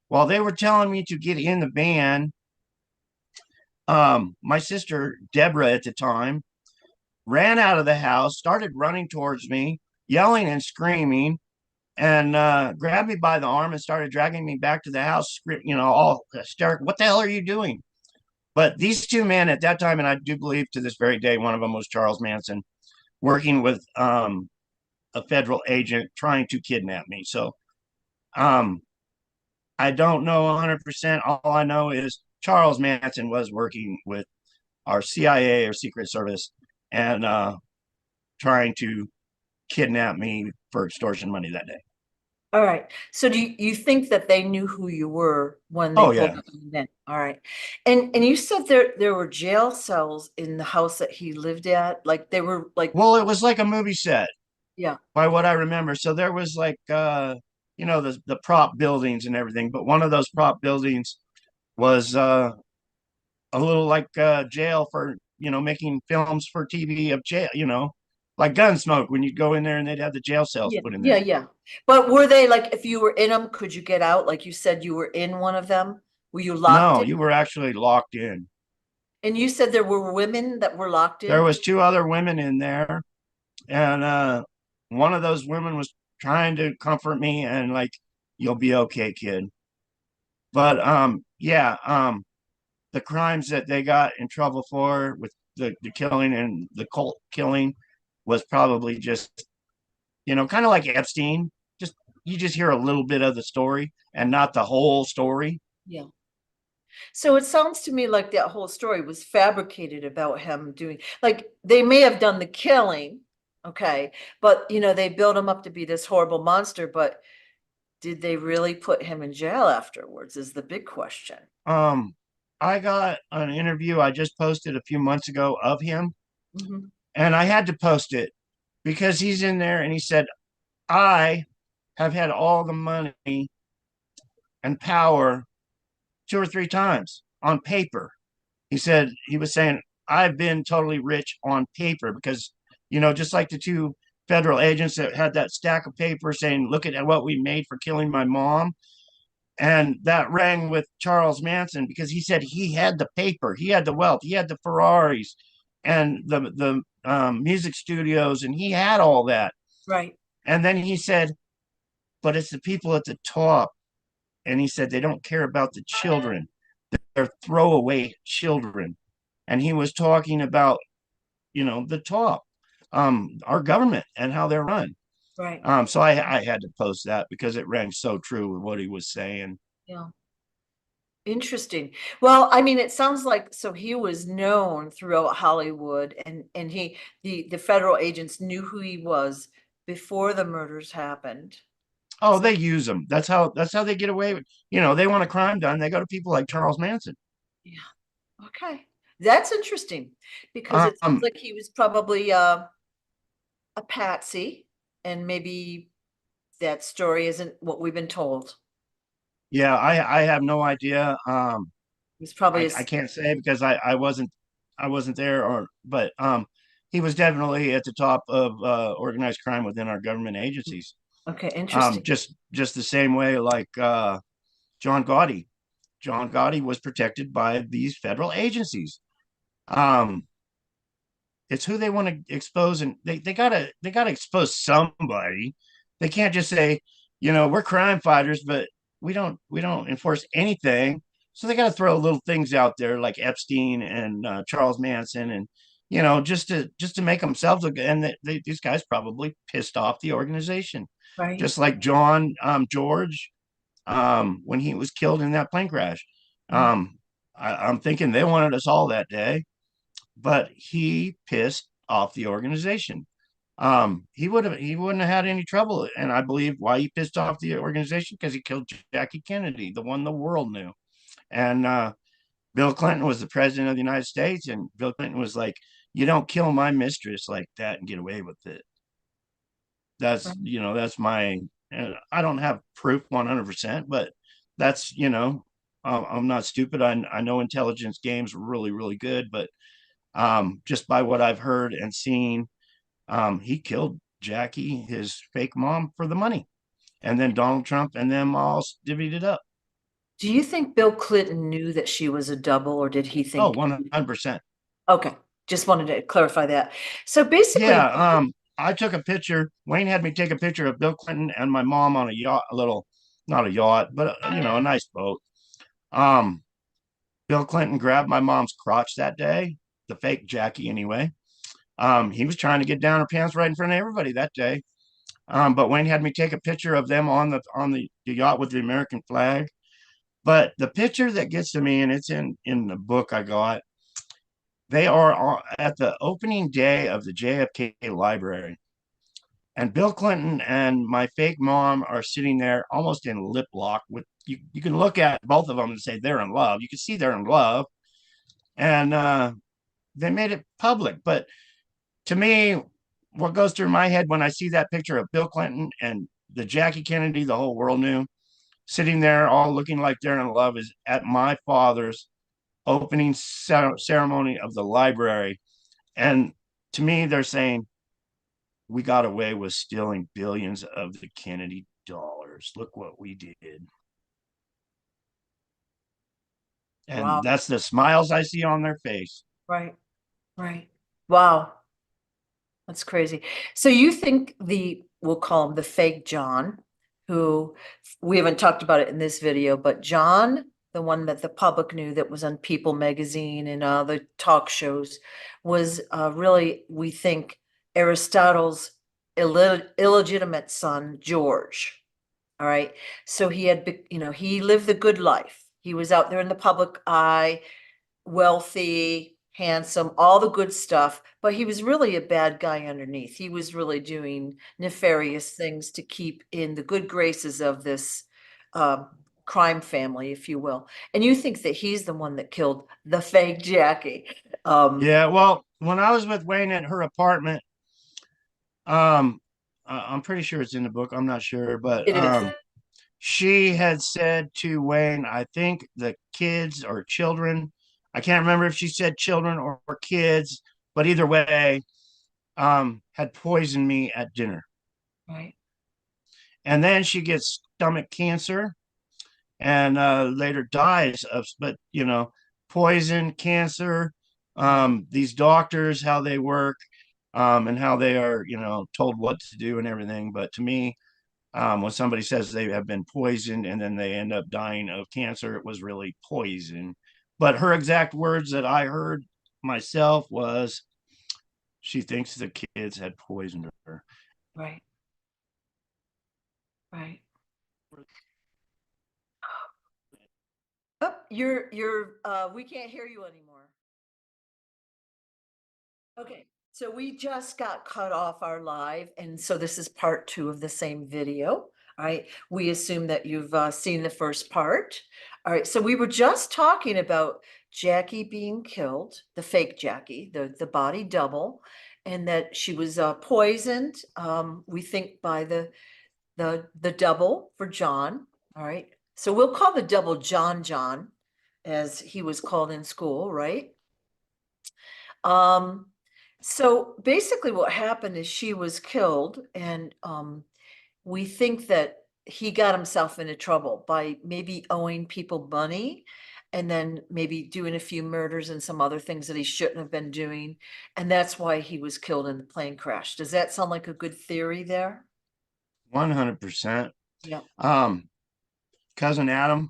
While they were telling me to get in the van, my sister Deborah at the time ran out of the house, started running towards me, yelling and screaming, and grabbed me by the arm and started dragging me back to the house, all hysterical. What the hell are you doing? But these two men at that time, and I do believe to this very day, one of them was Charles Manson, working with a federal agent trying to kidnap me. So um, I don't know 100%. All I know is Charles Manson was working with our CIA or Secret Service and trying to kidnap me for extortion money that day. All right. So do you think that they knew who you were when they Oh pulled yeah. up on them? All right. And you said there were jail cells in the house that he lived at. Like they were like, Well, it was like a movie set yeah. by what I remember. So there was like the prop buildings and everything, but one of those prop buildings was a little like jail for making films for TV of jail, like Gunsmoke when you'd go in there and they'd have the jail cells Yeah, put in yeah, there. yeah. But were they like, if you were in them, could you get out? Like you said, you were in one of them. Were you locked No, in? you were actually locked in. And you said there were women that were locked There in? was two other women in there, and one of those women was trying to comfort me and like, you'll be okay, kid. But yeah, the crimes that they got in trouble for with the killing and the cult killing was probably just, kind of like Epstein. Just you just hear a little bit of the story and not the whole story. Yeah. So it sounds to me like that whole story was fabricated about him doing, like they may have done the killing, okay, but they built him up to be this horrible monster, but did they really put him in jail afterwards is the big question. Um, I got an interview I just posted a few months ago of him, Mhm. and I had to post it because he's in there and he said, I have had all the money and power 2 or 3 times on paper. He said, he was saying, I've been totally rich on paper because, just like the two federal agents that had that stack of paper saying, look at what we made for killing my mom. And that rang with Charles Manson because he said he had the paper, he had the wealth, he had the Ferraris and the music studios, and he had all that. Right. And then he said, but it's the people at the top. And he said they don't care about the children. They're throwaway children. And he was talking about, the top, our government and how they're run. Right. So I had to post that because it rang so true with what he was saying. Yeah. Interesting. Well, I mean, it sounds like so he was known throughout Hollywood and the federal agents knew who he was before the murders happened. Oh, they use them. That's how they get away with. They want a crime done. They go to people like Charles Manson. Yeah. Okay. That's interesting because it sounds Um, like he was probably a patsy, and maybe that story isn't what we've been told. yeah, I have no idea. He's probably I can't say because I wasn't there, but he was definitely at the top of organized crime within our government agencies. okay, interesting. Just the same way like John Gotti. John Gotti was protected by these federal agencies. Um, it's who they want to expose, and they gotta expose somebody. They can't just say, we're crime fighters, but we don't enforce anything. So they got to throw little things out there like Epstein and Charles Manson, and just to make themselves look good. And these guys probably pissed off the organization, Right. just like John George when he was killed in that plane crash. Right. I'm thinking they wanted us all that day, but he pissed off the organization. He wouldn't have had any trouble, and I believe why he pissed off the organization because he killed Jackie Kennedy, the one the world knew. And Bill Clinton was the president of the United States, and Bill Clinton was like, "You don't kill my mistress like that and get away with it." That's my. I don't have proof 100%, but that's I'm not stupid. I know intelligence games are really really good, but just by what I've heard and seen, he killed Jackie, his fake mom, for the money. And then Donald Trump and them all divvied it up. Do you think Bill Clinton knew that she was a double, or did he Oh, think? 100%. Okay, just wanted to clarify that. So basically, Yeah. I took a picture. Wayne had me take a picture of Bill Clinton and my mom on a yacht, not a yacht, but a nice boat. Um, Bill Clinton grabbed my mom's crotch that day, the fake Jackie anyway. He was trying to get down her pants right in front of everybody that day. But Wayne had me take a picture of them on the yacht with the American flag. But the picture that gets to me, and it's in the book I got, they are at the opening day of the JFK library. And Bill Clinton and my fake mom are sitting there almost in lip lock with you. You can look at both of them and say they're in love. You can see they're in love. And they made it public. But to me, what goes through my head when I see that picture of Bill Clinton and the Jackie Kennedy the whole world knew sitting there all looking like they're in love is at my father's opening ceremony of the library. And to me, they're saying, we got away with stealing billions of the Kennedy dollars. Look what we did. And wow, that's the smiles I see on their face. right, right. Wow, that's crazy. So you think we'll call him the fake John, who we haven't talked about it in this video, but John, the one that the public knew that was on People magazine and the talk shows, was really, we think, Aristotle's illegitimate son, George. All right. So he lived the good life. He was out there in the public eye, wealthy, handsome, all the good stuff, but he was really a bad guy underneath. He was really doing nefarious things to keep in the good graces of this um, crime family, if you will. And you think that he's the one that killed the fake Jackie. Yeah, well, when I was with Wayne at her apartment, um, I'm pretty sure it's in the book. I'm not sure, but It is. she had said to Wayne, I think the kids or children, I can't remember if she said children or kids, but either way, had poisoned me at dinner. Right. And then she gets stomach cancer and later dies of, but poison, cancer, Right. these doctors, how they work, and how they are, told what to do and everything. But to me, when somebody says they have been poisoned and then they end up dying of cancer, it was really poison. But her exact words that I heard myself was she thinks the kids had poisoned her. Right. Right. Oh, we can't hear you anymore. Okay, so we just got cut off our live, and so this is part two of the same video. All right, we assume that you've seen the first part. All right, so we were just talking about Jackie being killed, the fake Jackie, the body double, and that she was poisoned. We think by the double for John. All right, so we'll call the double John, as he was called in school, right? Um, so basically, what happened is she was killed, and we think that he got himself into trouble by maybe owing people money and then maybe doing a few murders and some other things that he shouldn't have been doing. And that's why he was killed in the plane crash. Does that sound like a good theory there? 100%. Yeah. Um, cousin Adam,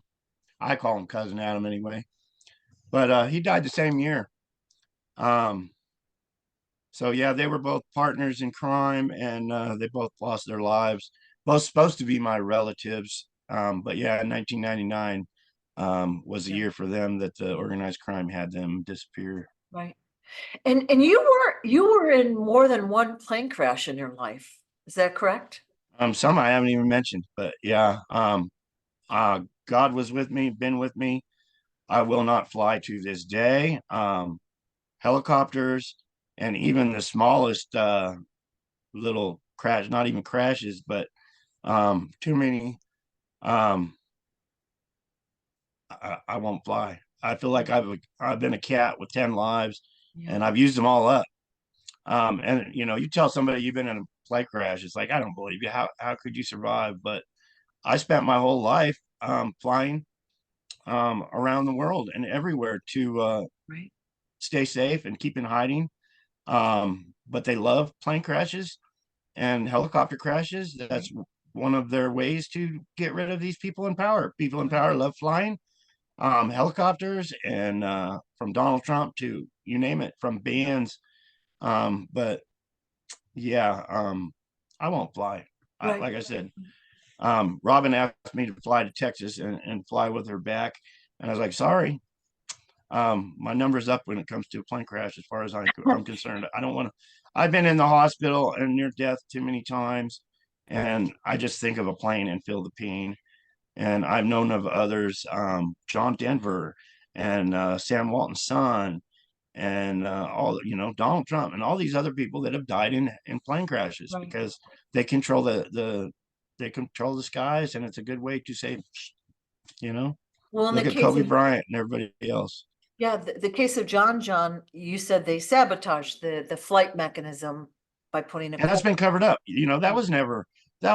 I call him cousin Adam anyway, but he died the same year. Um, so yeah, they were both partners in crime, and they both lost their lives. Both supposed to be my relatives, but yeah, in 1999 was the Yeah. year for them that the organized crime had them disappear. Right. And you were in more than one plane crash in your life. Is that correct? Some I haven't even mentioned, but yeah, God was with me, been with me. I will not fly to this day. Helicopters and even the smallest little crash, not even crashes, but too many. Um, I won't fly. I feel like I've been a cat with 10 lives, Yeah. and I've used them all up. And you tell somebody you've been in a plane crash, it's like, I don't believe you. How could you survive? But I spent my whole life flying around the world and everywhere to Right. stay safe and keep in hiding. But they love plane crashes and helicopter crashes. That's Right. one of their ways to get rid of these people in power. People in Right. power love flying helicopters, and from Donald Trump to you name it, from bands. But yeah, I won't fly. Right. Like I said, Robin asked me to fly to Texas and fly with her back, and I was like, sorry. My number's up when it comes to a plane crash. As far as I'm concerned, I don't want to. I've been in the hospital and near death too many times, and I just think of a plane and feel the pain. And I've known of others, John Denver and Sam Walton's son, and all Donald Trump and all these other people that have died in plane crashes Right. because they control they control the skies, and it's a good way to say, you know, Well, in the look at case Kobe of Bryant and everybody else. yeah, the case of John, you said they sabotaged the flight mechanism by putting a And that's coal. been covered up. That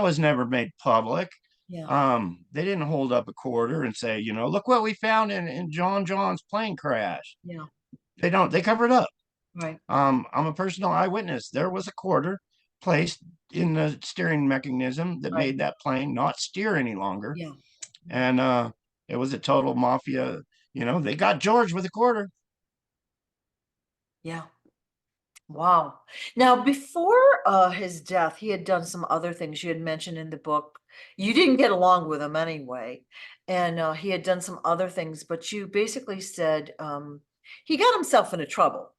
was never made public. Yeah, They didn't hold up a quarter and say, look what we found in John's plane crash. yeah, They don't. They cover it up. right. I'm a personal eyewitness. There was a quarter placed in the steering mechanism that Right. made that plane not steer any longer, Yeah. and it was a total mafia. They got George with a quarter. Yeah. Wow. Now, before his death, he had done some other things you had mentioned in the book. You didn't get along with him anyway, and he had done some other things, but you basically said he got himself into trouble,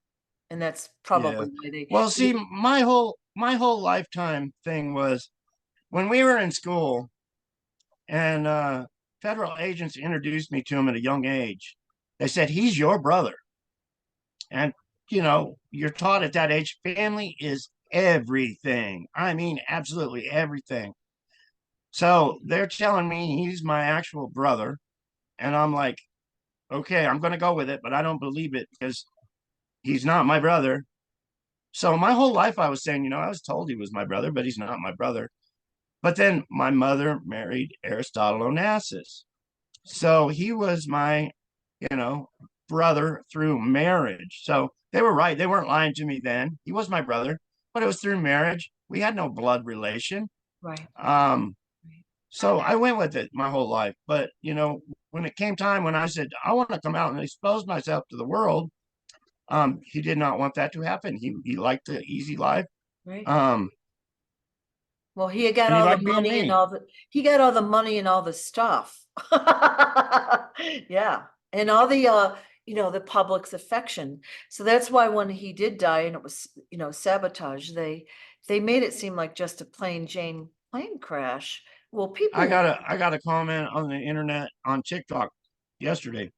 and that's Yeah. probably why Well, see, my whole lifetime thing was when we were in school, and federal agents introduced me to him at a young age. They said, he's your brother. And, you're taught at that age, family is everything. I mean, absolutely everything. So they're telling me he's my actual brother. And I'm like, okay, I'm going to go with it, but I don't believe it because he's not my brother. So my whole life I was saying, I was told he was my brother, but he's not my brother. But then my mother married Aristotle Onassis. So he was my, you know, brother through marriage. So they were right. They weren't lying to me then. He was my brother, but it was through marriage. We had no blood relation. right. Um, Right. so I went with it my whole life. But, when it came time when I said, I want to come out and expose myself to the world, he did not want that to happen. He liked the easy life. Right. Um, Well, he had got and he all the liked being money and me. he got all the money and all the stuff. Yeah. And all the the public's affection. So that's why when he did die and it was, sabotage, they made it seem like just a plain Jane plane crash. Well, I got a comment on the internet on TikTok yesterday,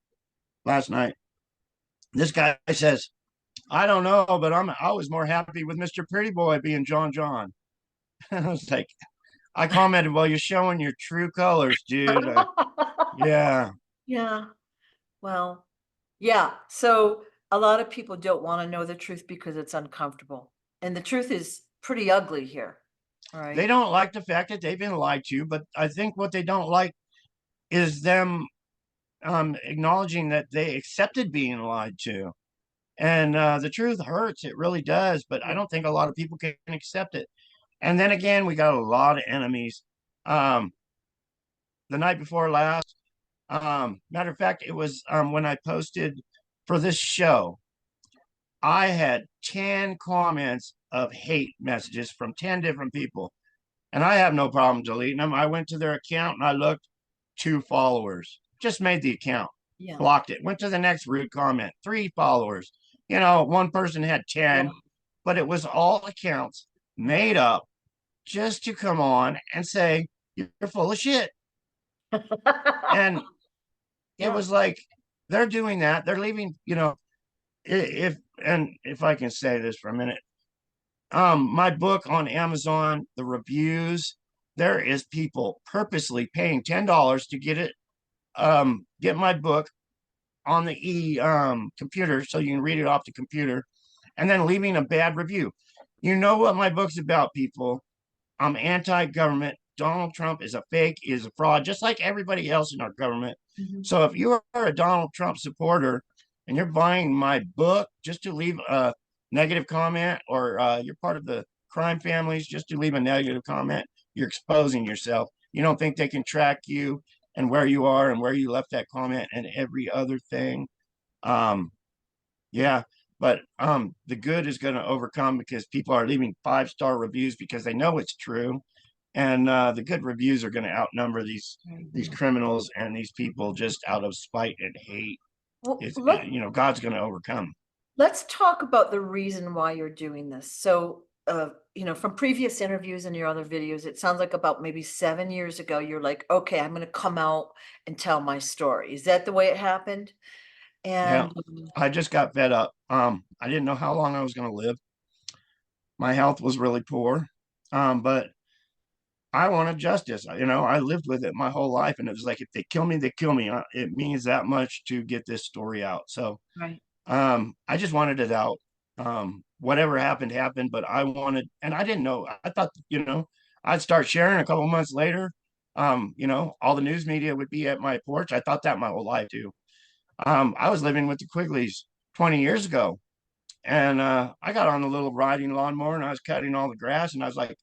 last night. This guy says, I don't know, but I was more happy with Mr. Pretty Boy being John John. I was like, I commented, well, you're showing your true colors, dude. Yeah. yeah, well, yeah. So a lot of people don't want to know the truth because it's uncomfortable. And the truth is pretty ugly here. All They right. don't like the fact that they've been lied to, but I think what they don't like is them acknowledging that they accepted being lied to. And the truth hurts. It really does. But I Yeah. don't think a lot of people can accept it. And then again, we got a lot of enemies. Um, the night before last, matter of fact, it was when I posted for this show, I had 10 comments of hate messages from 10 different people. And I have no problem deleting them. I went to their account and I looked, 2 followers, just made the account, Yeah. blocked it, went to the next rude comment, 3 followers. You know, one person had Yeah. 10, but it was all accounts made up just to come on and say, you're full of shit. And it Yeah. was like, they're doing that. They're leaving, you know, if, and if I can say this for a minute, my book on Amazon, the reviews, there is people purposely paying $10 to get my book on the computer so you can read it off the computer and then leaving a bad review. You know what my book's about, people. I'm anti-government. Donald Trump is a fake, is a fraud, just like everybody else in our government. Mhm. So if you are a Donald Trump supporter and you're buying my book just to leave a negative comment, or you're part of the crime families just to leave a negative comment, you're exposing yourself. You don't think they can track you and where you are and where you left that comment and every other thing. Um, yeah, but the good is going to overcome because people are leaving 5-star reviews because they know it's true, and the good reviews are going to outnumber these Mhm. criminals and these people just out of spite and hate. Well, It's you know, God's going to overcome. let's talk about the reason why you're doing this. So, from previous interviews and your other videos, it sounds like about maybe 7 years ago, you're like, okay, I'm going to come out and tell my story. Is that the way it happened? Yeah, And I just got fed up. I didn't know how long I was going to live. My health was really poor, but I wanted justice. You know, I lived with it my whole life, and it was like, if they kill me, they kill me. It means that much to get this story out. So right. I just wanted it out. Whatever happened happened, but I wanted, and I didn't know. I thought, you know, I'd start sharing a couple months later. You know, all the news media would be at my porch. I thought that my whole life too. I was living with the Quigleys 20 years ago, and I got on the little riding lawnmower and I was cutting all the grass, and I was like,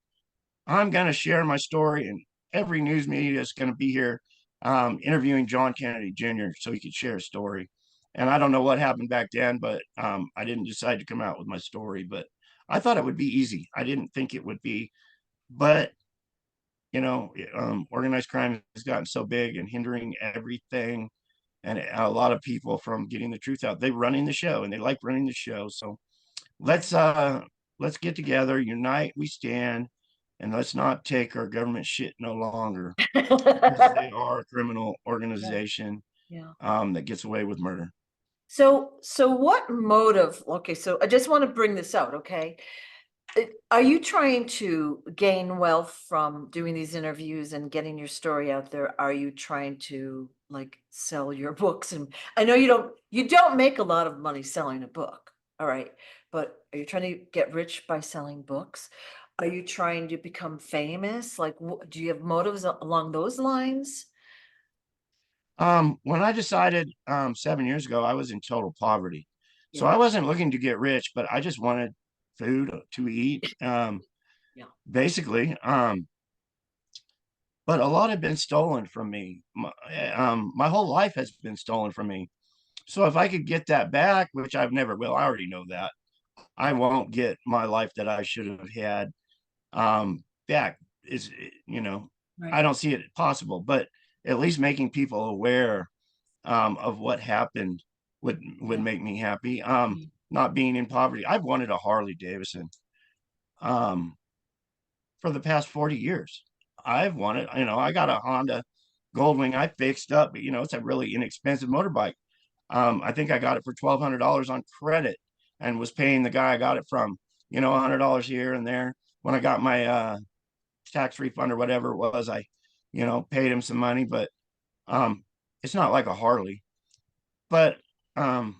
I'm going to share my story, and every news media is going to be here interviewing John Kennedy Jr. so he could share a story. And I don't know what happened back then, but I didn't decide to come out with my story. But I thought it would be easy. I didn't think it would be. But, you know, organized crime has gotten so big and hindering everything, and a lot of people from getting the truth out. They're running the show and they like running the show. So let's uh let's get together, unite, we stand, and let's not take our government shit no longer, because they are a criminal Yeah. organization Yeah. that gets away with murder. So what motive? Okay, so I just want to bring this out, okay? Are you trying to gain wealth from doing these interviews and getting your story out there? Are you trying to like sell your books? And I know you don't make a lot of money selling a book, all right, but are you trying to get rich by selling books? Are you trying to become famous? Like, do you have motives along those lines? When I decided 7 years ago, I was in total poverty, so Yeah, I wasn't looking to get rich, but I just wanted food to eat, yeah, basically. But a lot had been stolen from me. My whole life has been stolen from me. So if I could get that back, which I've never will, I already know that I won't get my life that I should have had back. Is, you know, I right. don't see it possible, but at least making people aware of what happened would Yeah. make me happy. Mhm. Not being in poverty, I've wanted a Harley Davidson um, for the past 40 years. I've wanted, I got a Honda Goldwing I fixed up, but it's a really inexpensive motorbike. I think I got it for $1,200 on credit and was paying the guy I got it from, $100 here and there. When I got my tax refund or whatever it was, I, paid him some money, but um, it's not like a Harley. But my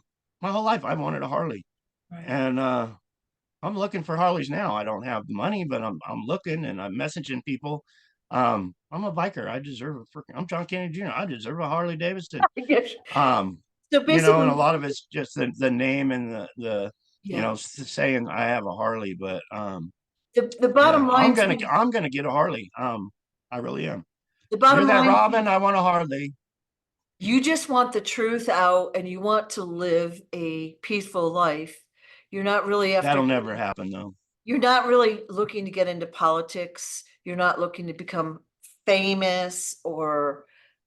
whole life I wanted a Harley, Right. and I'm looking for Harleys now. I don't have the money, but I'm looking and I'm messaging people. I'm a biker. I deserve a freaking. I'm John Kennedy Jr. I deserve a Harley Davidson. Yes. Um, So and a basically, lot of it's just the name and the yeah, saying I have a Harley, but the yeah, bottom line to me, I'm gonna get a Harley. I really am. the You hear bottom that, line to Robin? me, I want a Harley. you just want the truth out and you want to live a peaceful life. You're not really after That'll never getting, happen though. you're not really looking to get into politics. You're not looking to become famous or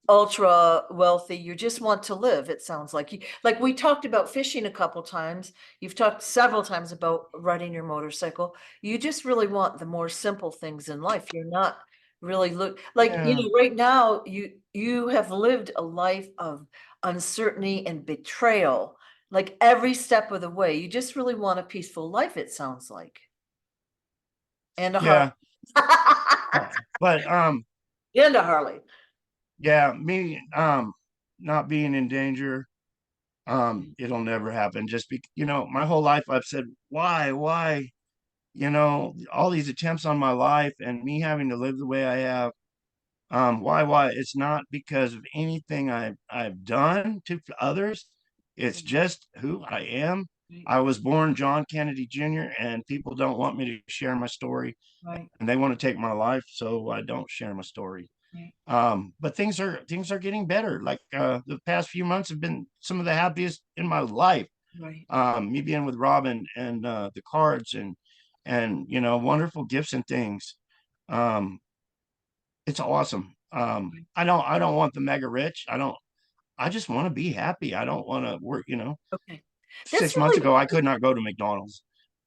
ultra wealthy. You just want to live, it sounds like. Like we talked about fishing a couple times. You've talked several times about riding your motorcycle. You just really want the more simple things in life. You're not really look like, Yeah, right now you have lived a life of uncertainty and betrayal, like every step of the way. You just really want a peaceful life, it sounds like. And a Harley. yeah. But And a Harley. yeah, me not being in danger, it'll never happen. Just be, my whole life I've said, why, all these attempts on my life and me having to live the way I have. Why? It's not because of anything I've done to others. It's just who I am. Right, I was born John Kennedy Jr., and people don't want me to share my story, right, and they want to take my life, so I don't share my story. right, But things are getting better. Like the past few months have been some of the happiest in my life. right, Me being with Robin and the cards and wonderful gifts and things. Um, it's awesome. right. I don't want the mega rich. I just want to be happy. I don't want to work, Okay. That's 6 months really, ago I could not go to McDonald's.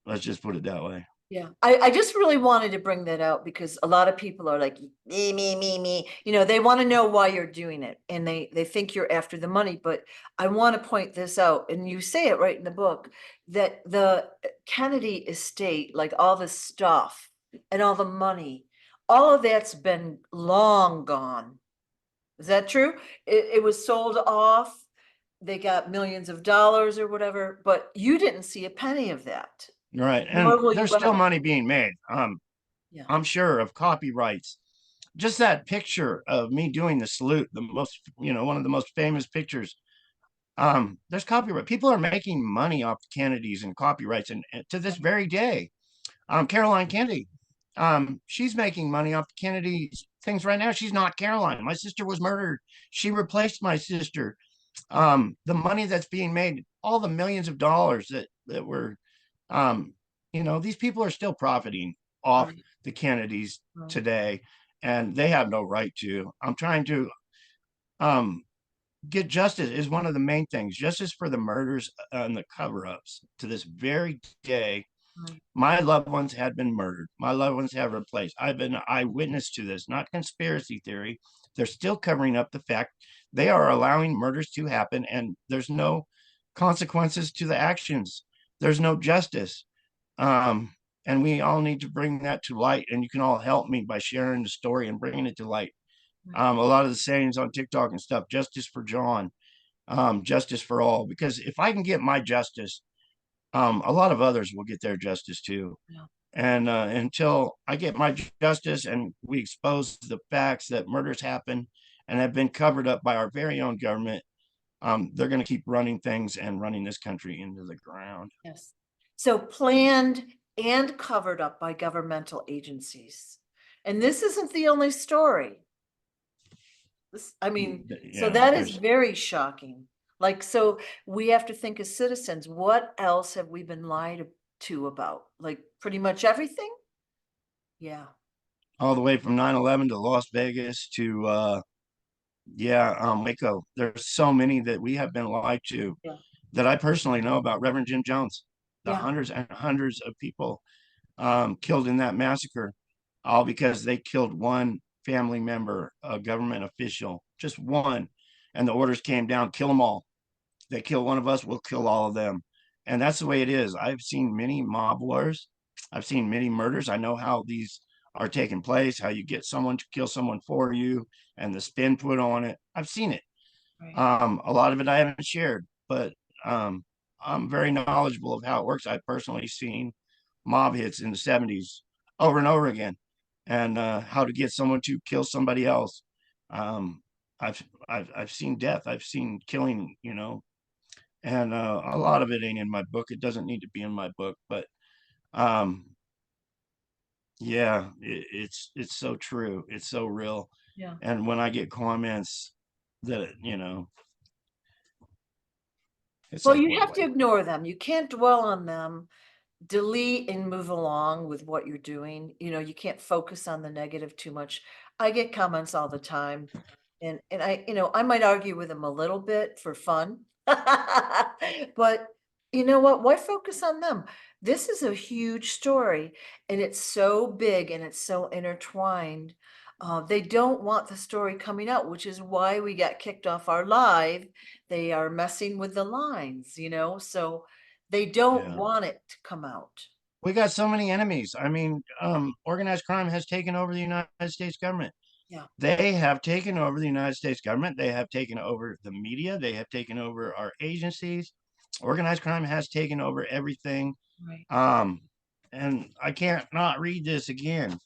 Let's just put it that way. yeah. I just really wanted to bring that out because a lot of people are like, me. They want to know why you're doing it and they think you're after the money. But I want to point this out, and you say it right in the book, that the Kennedy estate, like all the stuff and all the money, all of that's been long gone. Is that true? It was sold off. They got millions of dollars or whatever, but you didn't see a penny of that. Right. And Nor will you there's still ever. money being made. Yeah, I'm sure of copyrights. Just that picture of me doing the salute, the most, one of the most famous pictures. There's copyright. People are making money off the Kennedys and copyrights, and to this very day. Caroline Kennedy, she's making money off the Kennedy's things right now. She's not Caroline. My sister was murdered. She replaced my sister. The money that's being made, all the millions of dollars that were, um, these people are still profiting off right, the Kennedys right, today, and they have no right to. I'm trying to um, get justice is one of the main things. Justice for the murders and the cover-ups to this very day. right, My loved ones had been murdered. My loved ones have replaced. I've been an eyewitness to this, not conspiracy theory. They're still covering up the fact they are allowing murders to happen, and there's no consequences to the actions. There's no justice. Um, and we all need to bring that to light. And you can all help me by sharing the story and bringing it to light. right, A lot of the sayings on TikTok and stuff, justice for John, justice for all. Because if I can get my justice, a lot of others will get their justice too. yeah, And until I get my justice and we expose the facts that murders happen and have been covered up by our very own government, they're going to keep running things and running this country into the ground. yes. So planned and covered up by governmental agencies. And this isn't the only story. I mean, so Yeah, that is there's very shocking. Like, so we have to think as citizens, what else have we been lied to about? Like pretty much everything? Yeah, all the way from 9/11 to Las Vegas to Waco. There's so many that we have been lied to yeah, that I personally know about. Reverend Jim Jones, the yeah, hundreds and hundreds of people killed in that massacre, all because they killed one family member, a government official, just one. And the orders came down, kill them all. They kill one of us, we'll kill all of them. And that's the way it is. I've seen many mob wars. I've seen many murders. I know how these are taking place, how you get someone to kill someone for you and the spin put on it. I've seen it. Right. A lot of it I haven't shared, but um, I'm very knowledgeable of how it works. I've personally seen mob hits in the 70s over and over again, and how to get someone to kill somebody else. Um, I've seen death. I've seen killing. And a lot of it ain't in my book. It doesn't need to be in my book, but um, yeah, it's so true. It's so real. Yeah. And when I get comments that it's Well, like, you what have do to I? ignore them. You can't dwell on them. Delete and move along with what you're doing. You can't focus on the negative too much. I get comments all the time, and I might argue with them a little bit for fun. But you know what? Why focus on them? This is a huge story, and it's so big and it's so intertwined. They don't want the story coming out, which is why we got kicked off our live. They are messing with the lines, so they don't Yeah, want it to come out. we got so many enemies. I mean, organized crime has taken over the United States government. Yeah, They have taken over the United States government. They have taken over the media. They have taken over our agencies. Organized crime has taken over everything. right. Um, and I can't not read this again.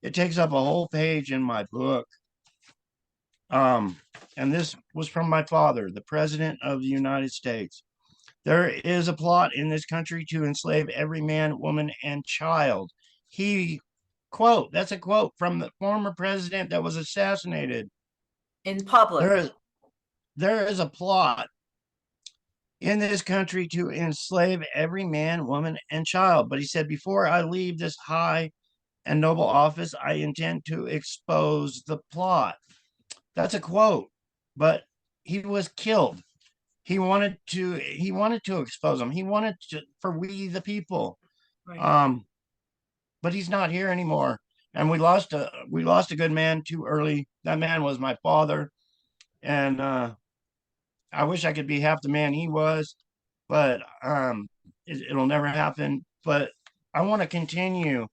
It takes up a whole page in my book. Um, and this was from my father, the President of the United States. There is a plot in this country to enslave every man, woman, and child. He quote, that's a quote from the former president that was assassinated. In There public. is there is a plot in this country to enslave every man, woman, and child. But he said, before I leave this high and noble office, I intend to expose the plot. That's a quote. But he was killed. He wanted to expose them. He wanted to for we the people. Right. Um, but he's not here anymore. And we lost a good man too early. That man was my father. And I wish I could be half the man he was, but it'll never happen. But I want to continue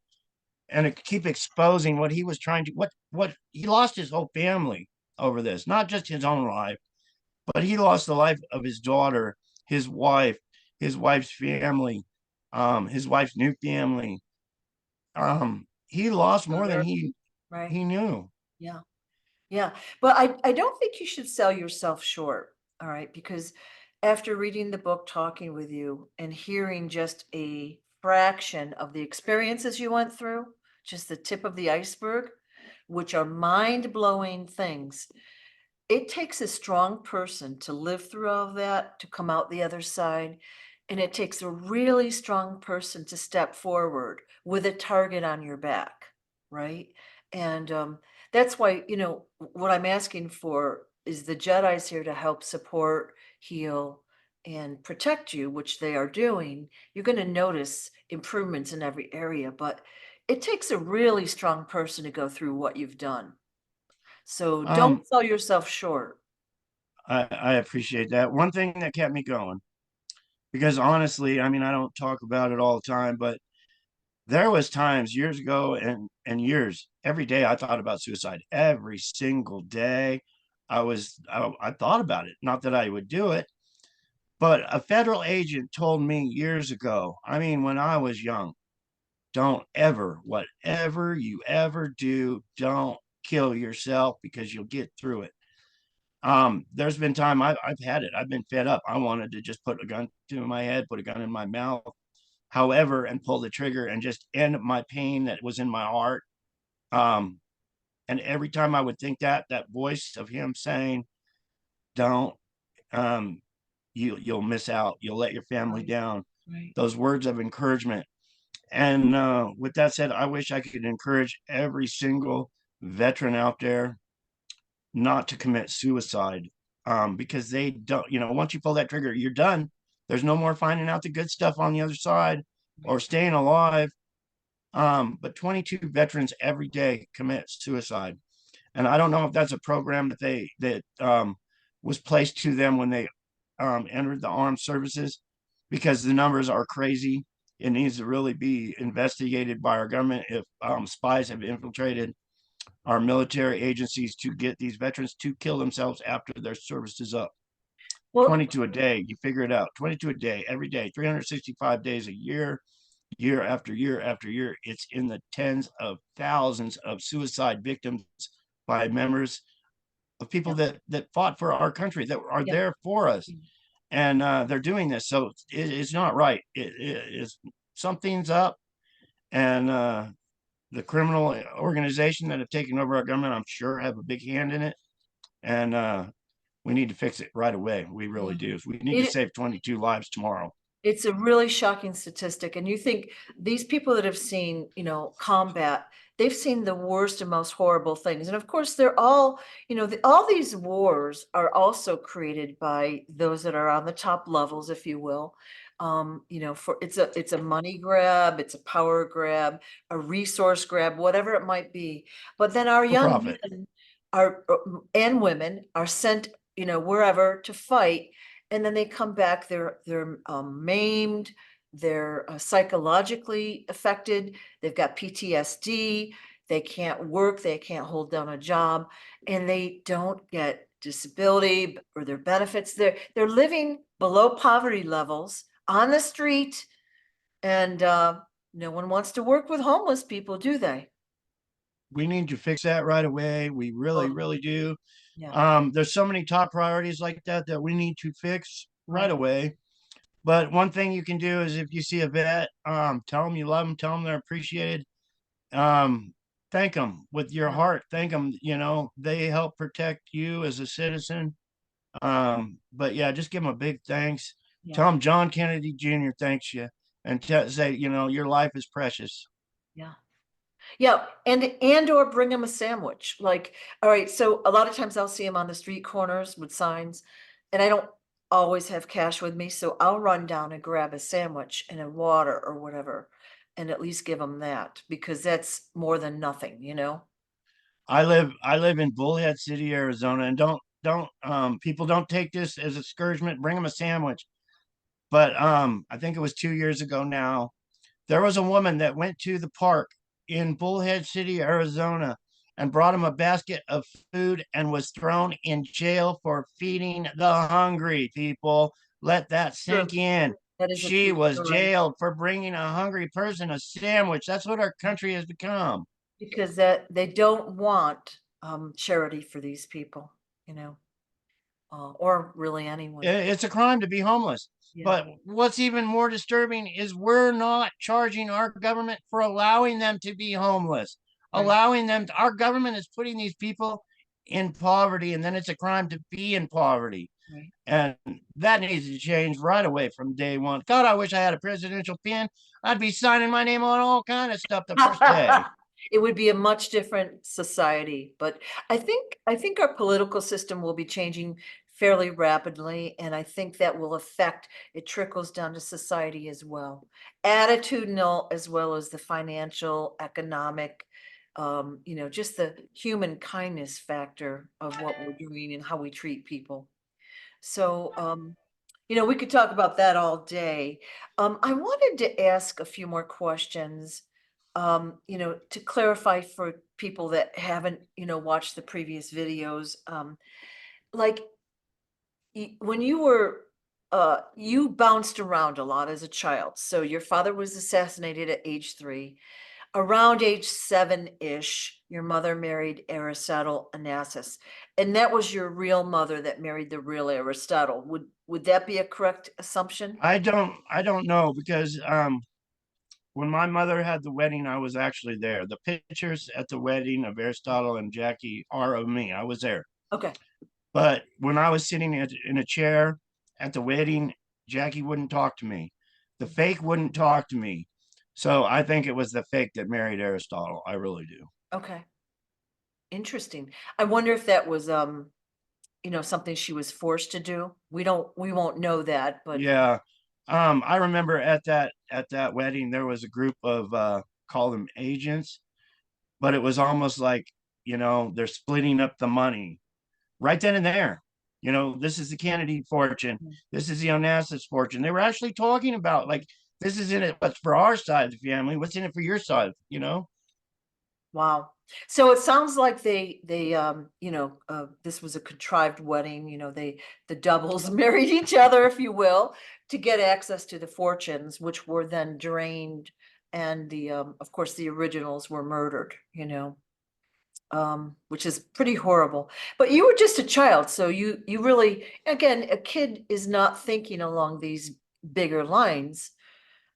and keep exposing what he was trying to what he lost his whole family over this, not just his own life, but he lost the life of his daughter, his wife, his wife's family, his wife's new family. He lost more than Mother. he Right. he knew. Yeah. Yeah. But I don't think you should sell yourself short. All right. Because after reading the book, talking with you, and hearing just a fraction of the experiences you went through, just the tip of the iceberg, which are mind blowing things. It takes a strong person to live through all of that, to come out the other side. And it takes a really strong person to step forward with a target on your back, right? And that's why, what I'm asking for is the Jedi's here to help support, heal, and protect you, which they are doing. You're going to notice improvements in every area, but it takes a really strong person to go through what you've done. So Um, don't sell yourself short. I appreciate that. One thing that kept me going, because honestly, I mean, I don't talk about it all the time, but there was times years ago and years every day I thought about suicide every single day. I thought about it, not that I would do it, but a federal agent told me years ago, I mean, when I was young, don't ever, whatever you ever do, don't kill yourself because you'll get through it. There's been time I've had it. I've been fed up. I wanted to just put a gun to my head, put a gun in my mouth, however, and pull the trigger and just end my pain that was in my heart. Um, and every time I would think that voice of him saying, "Don't, um, you'll miss out. You'll let your family Right, down." right. Those words of encouragement. And with that said, I wish I could encourage every single veteran out there not to commit suicide, because they don't, once you pull that trigger, you're done. There's no more finding out the good stuff on the other side or staying alive. But 22 veterans every day commit suicide. And I don't know if that's a program that was placed to them when they entered the armed services, because the numbers are crazy. It needs to really be investigated by our government if spies have infiltrated our military agencies to get these veterans to kill themselves after their service is up. Well, 22 a day, you figure it out. 22 a day, every day, 365 days a year, year after year after year. It's in the tens of thousands of suicide victims by members of people yeah, that fought for our country, that are yeah. there for us. And they're doing this. So it's not right. It's something's up. And the criminal organization that have taken over our government, I'm sure, have a big hand in it. And we need to fix it right away. We really Yeah. do. We need to It, save 22 lives tomorrow. it's a really shocking statistic. And you think these people that have seen, combat, they've seen the worst and most horrible things. And of course, they're all, all these wars are also created by those that are on the top levels, if you will. For it's a money grab, it's a power grab, a resource grab, whatever it might be. But then our For young profit. men are and women are sent, wherever to fight, and then they come back, they're maimed, they're psychologically affected, they've got PTSD, they can't work, they can't hold down a job, and they don't get disability or their benefits. They're living below poverty levels on the street, and no one wants to work with homeless people, do they? We need to fix that right away. We really, Oh, really do. yeah, There's so many top priorities like that that we need to fix right right. away. But one thing you can do is if you see a vet, tell them you love them, tell them they're appreciated. Um, Thank them with your Yeah, heart. Thank them. They help protect you as a citizen. But yeah, just give them a big thanks. yeah, Tell them John Kennedy Jr. thanks you, and say, your life is precious. yeah. Yeah, and or bring them a sandwich. Like, all right, so a lot of times I'll see them on the street corners with signs, and I don't always have cash with me, so I'll run down and grab a sandwich and a water or whatever, and at least give them that, because that's more than nothing, you know? I live in Bullhead City, Arizona, and don't people don't take this as a discouragement. Bring them a sandwich. But I think it was 2 years ago now. There was a woman that went to the park in Bullhead City, Arizona, and brought him a basket of food and was thrown in jail for feeding the hungry. People, let that True. sink in. That is a She true was story, jailed for bringing a hungry person a sandwich. That's what our country has become. because that they don't want charity for these people, you know, or really anyone. It's a crime to be homeless. Yeah, But what's even more disturbing is we're not charging our government for allowing them to be homeless. right. Our government is putting these people in poverty, and then it's a crime to be in poverty. Right. And that needs to change right away from day one. God, I wish I had a presidential pen. I'd be signing my name on all kind of stuff the first day. It would be a much different society, but I think our political system will be changing fairly rapidly, and I think that will affect, it trickles down to society as well. Attitudinal as well as the financial, economic, just the human kindness factor of what we're doing and how we treat people. So, we could talk about that all day. I wanted to ask a few more questions, to clarify for people that haven't, watched the previous videos. Like when you bounced around a lot as a child. So your father was assassinated at age 3. Around age 7-ish, your mother married Aristotle Onassis, and that was your real mother that married the real Aristotle. Would that be a correct assumption? I don't know because when my mother had the wedding, I was actually there. The pictures at the wedding of Aristotle and Jackie are of me. I was there. Okay, But when I was sitting in a chair at the wedding, Jackie wouldn't talk to me. The fake wouldn't talk to me. So I think it was the fake that married Aristotle. I really do. okay, interesting. I wonder if that was something she was forced to do. We won't know that, but Yeah. I remember at that wedding there was a group of call them agents, but it was almost like they're splitting up the money right then and there. This is the Kennedy fortune. This is the Onassis fortune. They were actually talking about, like, this is in it, what's for our side of the family, what's in it for your side. Wow. So it sounds like this was a contrived wedding, the doubles married each other, if you will, to get access to the fortunes, which were then drained. And of course, the originals were murdered, which is pretty horrible. But you were just a child, so you really, again, a kid is not thinking along these bigger lines,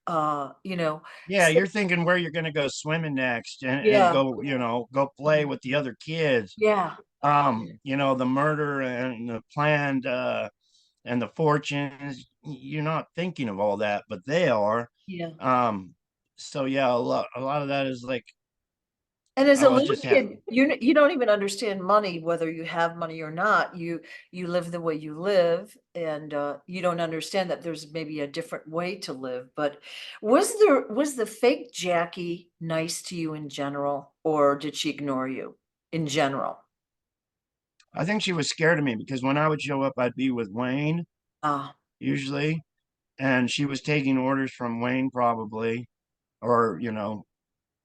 Yeah, So you're thinking where you're going to go swimming next, and yeah, go play with the other kids. yeah, The murder and the planned and the fortunes, you're not thinking of all that, but they are. yeah. So yeah, a lot of that is like And as I a was little just kid, you don't even understand money, whether you have money or not. You live the way you live, and you don't understand that there's maybe a different way to live. But was the fake Jackie nice to you in general, or did she ignore you in general? I think she was scared of me because when I would show up, I'd be with Wayne Ah, usually, and she was taking orders from Wayne probably, or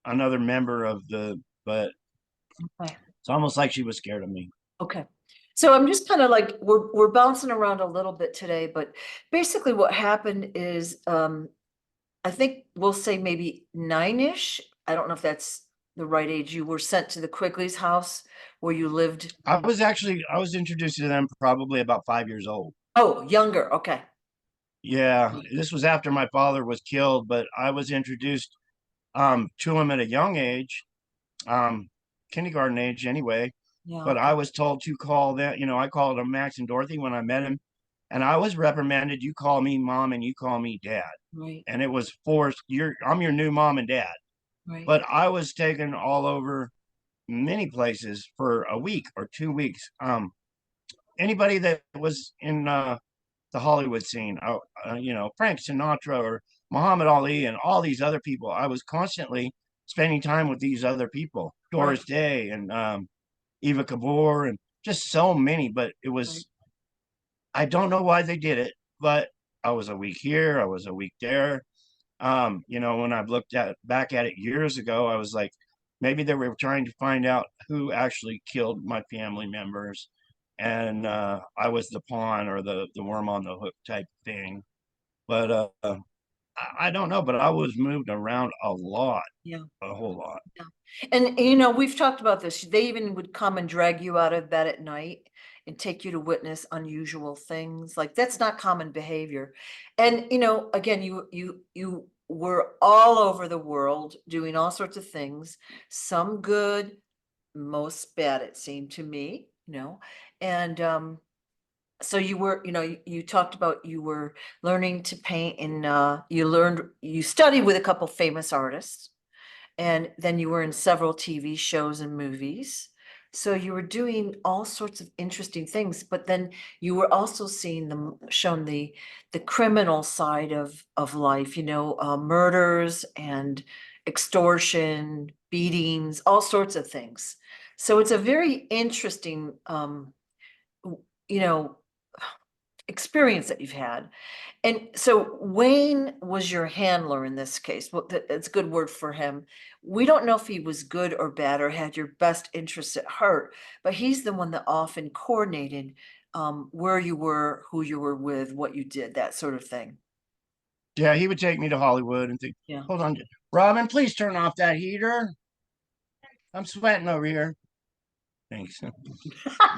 another member of the. But okay. it's almost like she was scared of me. Okay. So I'm just kind of like we're bouncing around a little bit today, but basically what happened is I think we'll say maybe nine-ish. I don't know if that's the right age. You were sent to the Quigley's house where you lived. I was introduced to them probably about 5 years old. Oh, younger. Okay. Yeah, this was after my father was killed, but I was introduced to him at a young age, um, kindergarten age anyway. Yeah. But I Okay. was told to call that, I called them Max and Dorothy when I met him, and I was reprimanded. You call me mom and you call me dad, Right. and it was forced. I'm your new mom and dad. Right. But I was taken all over many places for a week or 2 weeks. Anybody that was in the Hollywood scene, Frank Sinatra or Muhammad Ali and all these other people. I was constantly spending time with these other people, Right. Doris Day and Eva Kabor, and just so many. But it Right. was, I don't know why they did it, but I was a week here, I was a week there. When I've looked at back at it years ago, I was like, maybe they were trying to find out who actually killed my family members, and I was the pawn or the worm on the hook type thing. But I don't know, but I was moved around a lot, Yeah. a whole lot. Yeah. And we've talked about this. They even would come and drag you out of bed at night and take you to witness unusual things. Like that's not common behavior. And again, you were all over the world doing all sorts of things, some good, most bad, it seemed to me. And so you talked about you were learning to paint, and you studied with a couple famous artists, and then you were in several TV shows and movies. So you were doing all sorts of interesting things, but then you were also seeing them shown the criminal side of life, murders and extortion, beatings, all sorts of things. So it's a very interesting you know experience that you've had. And so Wayne was your handler in this case. Well, that's a good word for him. We don't know if he was good or bad or had your best interests at heart, but he's the one that often coordinated where you were, who you were with, what you did, that sort of thing. Yeah, he would take me to Hollywood and think, Yeah. hold on, Robin, please turn off that heater. I'm sweating over here. Thanks.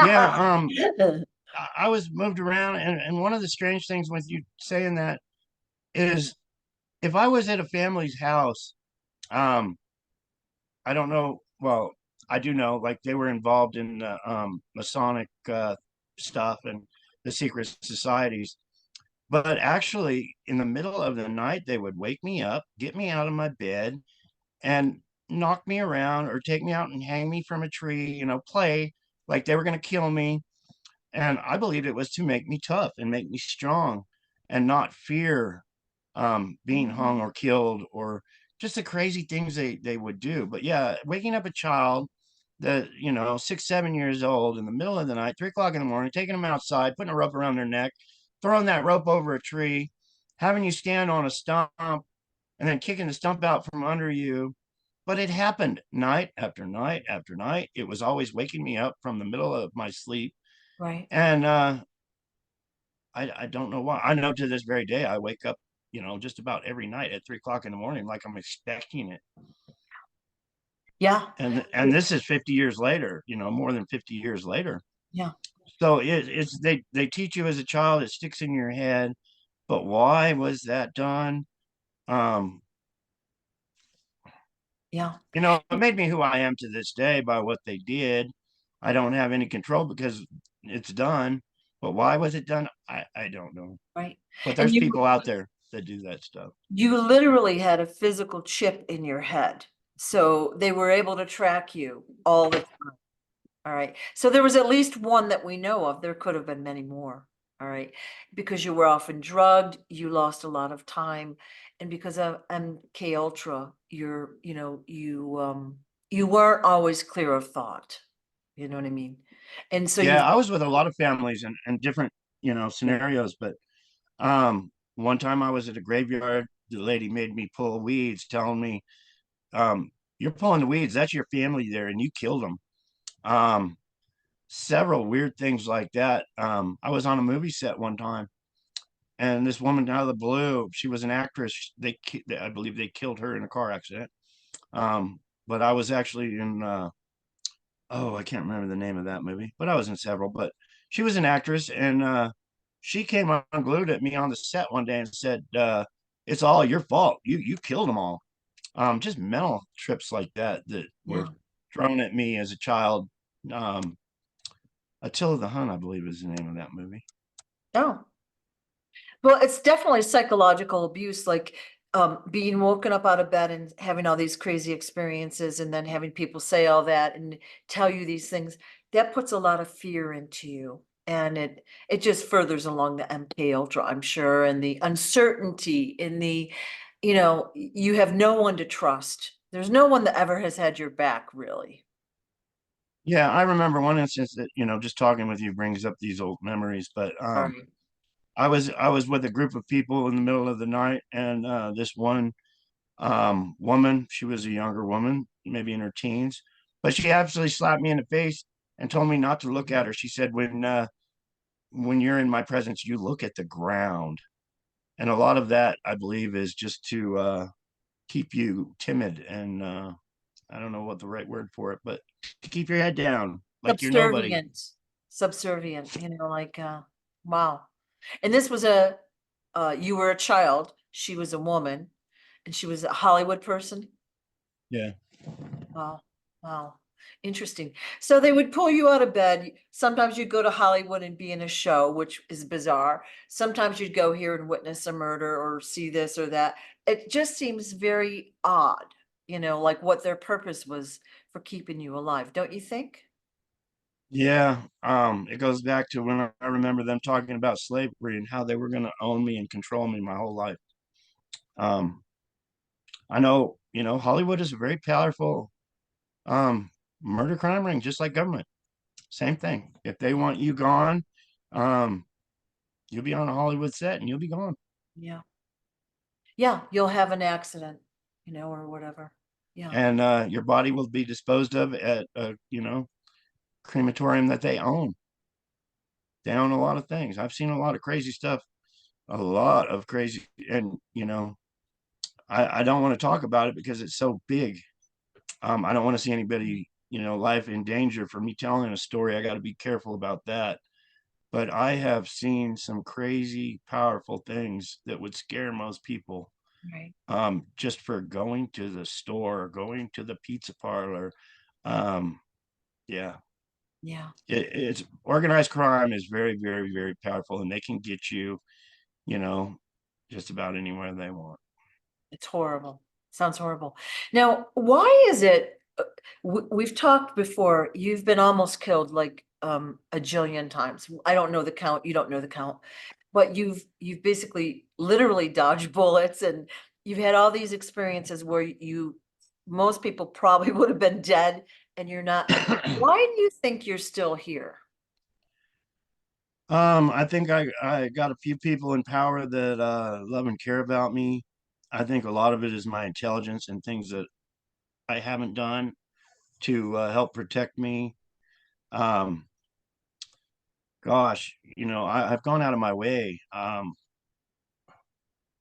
Yeah, I was moved around, and one of the strange things with you saying that is if I was at a family's house, um, I don't know. Well, I do know, like they were involved in the Masonic stuff and the secret societies. But actually, in the middle of the night, they would wake me up, get me out of my bed, and knock me around or take me out and hang me from a tree. Play like they were going to kill me. And I believed it was to make me tough and make me strong and not fear being hung or killed or just the crazy things they would do. But yeah, waking up a child that, 6, 7 years old in the middle of the night, 3 o'clock in the morning, taking them outside, putting a rope around their neck, throwing that rope over a tree, having you stand on a stump, and then kicking the stump out from under you. But it happened night after night after night. It was always waking me up from the middle of my sleep. Right. And I don't know why. I know to this very day, I wake up, just about every night at 3 o'clock in the morning, like I'm expecting it. Yeah. And this is 50 years later, more than 50 years later. Yeah. So it's they teach you as a child, it sticks in your head. But why was that done? Um, Yeah. it made me who I am to this day by what they did. I don't have any control because it's done. But why was it done? I don't know. Right. But And there's people out there that do that stuff. you literally had a physical chip in your head. So they were able to track you all the time. All right. So there was at least one that we know of. There could have been many more. All right. Because you were often drugged, you lost a lot of time. And because of MK Ultra, you weren't always clear of thought. You know what I mean? And so Yeah, I was with a lot of families and different, yeah, scenarios. But one time I was at a graveyard. The lady made me pull weeds, telling me, "You're pulling the weeds. That's your family there, and you killed them." Um, Several weird things like that. I was on a movie set one time, and this woman out of the blue, she was an actress. I believe they killed her in a car accident. But I was actually in oh, I can't remember the name of that movie, but I was in several. But she was an actress, and she came unglued at me on the set one day and said, "It's all your fault. You killed them all." Just mental trips like that were yeah. thrown at me as a child. Um, Attila the Hun, I believe, is the name of that movie. Oh, well, it's definitely psychological abuse, like being woken up out of bed and having all these crazy experiences and then having people say all that and tell you these things. That puts a lot of fear into you. And it just furthers along the MK Ultra, I'm sure, and the uncertainty in you have no one to trust. There's no one that ever has had your back, really. Yeah, I remember one instance that, just talking with you brings up these old memories. But Sorry. I was with a group of people in the middle of the night, and this one woman, she was a younger woman, maybe in her teens, but she absolutely slapped me in the face and told me not to look at her. She said, when you're in my presence, you look at the ground. And a lot of that, I believe, is just to keep you timid and I don't know what the right word for it, but to keep your head down like you're nobody. Subservient, subservient, like, wow. And this was you were a child, she was a woman, and she was a Hollywood person. Yeah. Wow, wow, interesting. So they would pull you out of bed. Sometimes you'd go to Hollywood and be in a show, which is bizarre. Sometimes you'd go here and witness a murder or see this or that. It just seems very odd, like what their purpose was for keeping you alive, don't you think? Yeah. It goes back to when I remember them talking about slavery and how they were going to own me and control me my whole life. Um, I know, Hollywood is a very powerful um, murder crime ring, just like government. Same thing. If they want you gone, um, you'll be on a Hollywood set and you'll be gone. Yeah. Yeah, you'll have an accident, or whatever. Yeah, And your body will be disposed of at a, crematorium that they own. They own a lot of things. I've seen a lot of crazy stuff, a lot of crazy, and I don't want to talk about it because it's so big. I don't want to see anybody, life in danger for me telling a story. I got to be careful about that. But I have seen some crazy, powerful things that would scare most people, right. just for going to the store, going to the pizza parlor. Um, yeah, Yeah, it's organized crime is very, very, very powerful, and they can get you, you know, just about anywhere they want. it's horrible. Sounds horrible. Now, why is it, we've talked before, you've been almost killed like a jillion times. I don't know the count, you don't know the count, but you've basically literally dodged bullets and you've had all these experiences where most people probably would have been dead and you're not, why do you think you're still here? I think I got a few people in power that love and care about me. I think a lot of it is my intelligence and things that I haven't done to help protect me. Um, Gosh, I've gone out of my way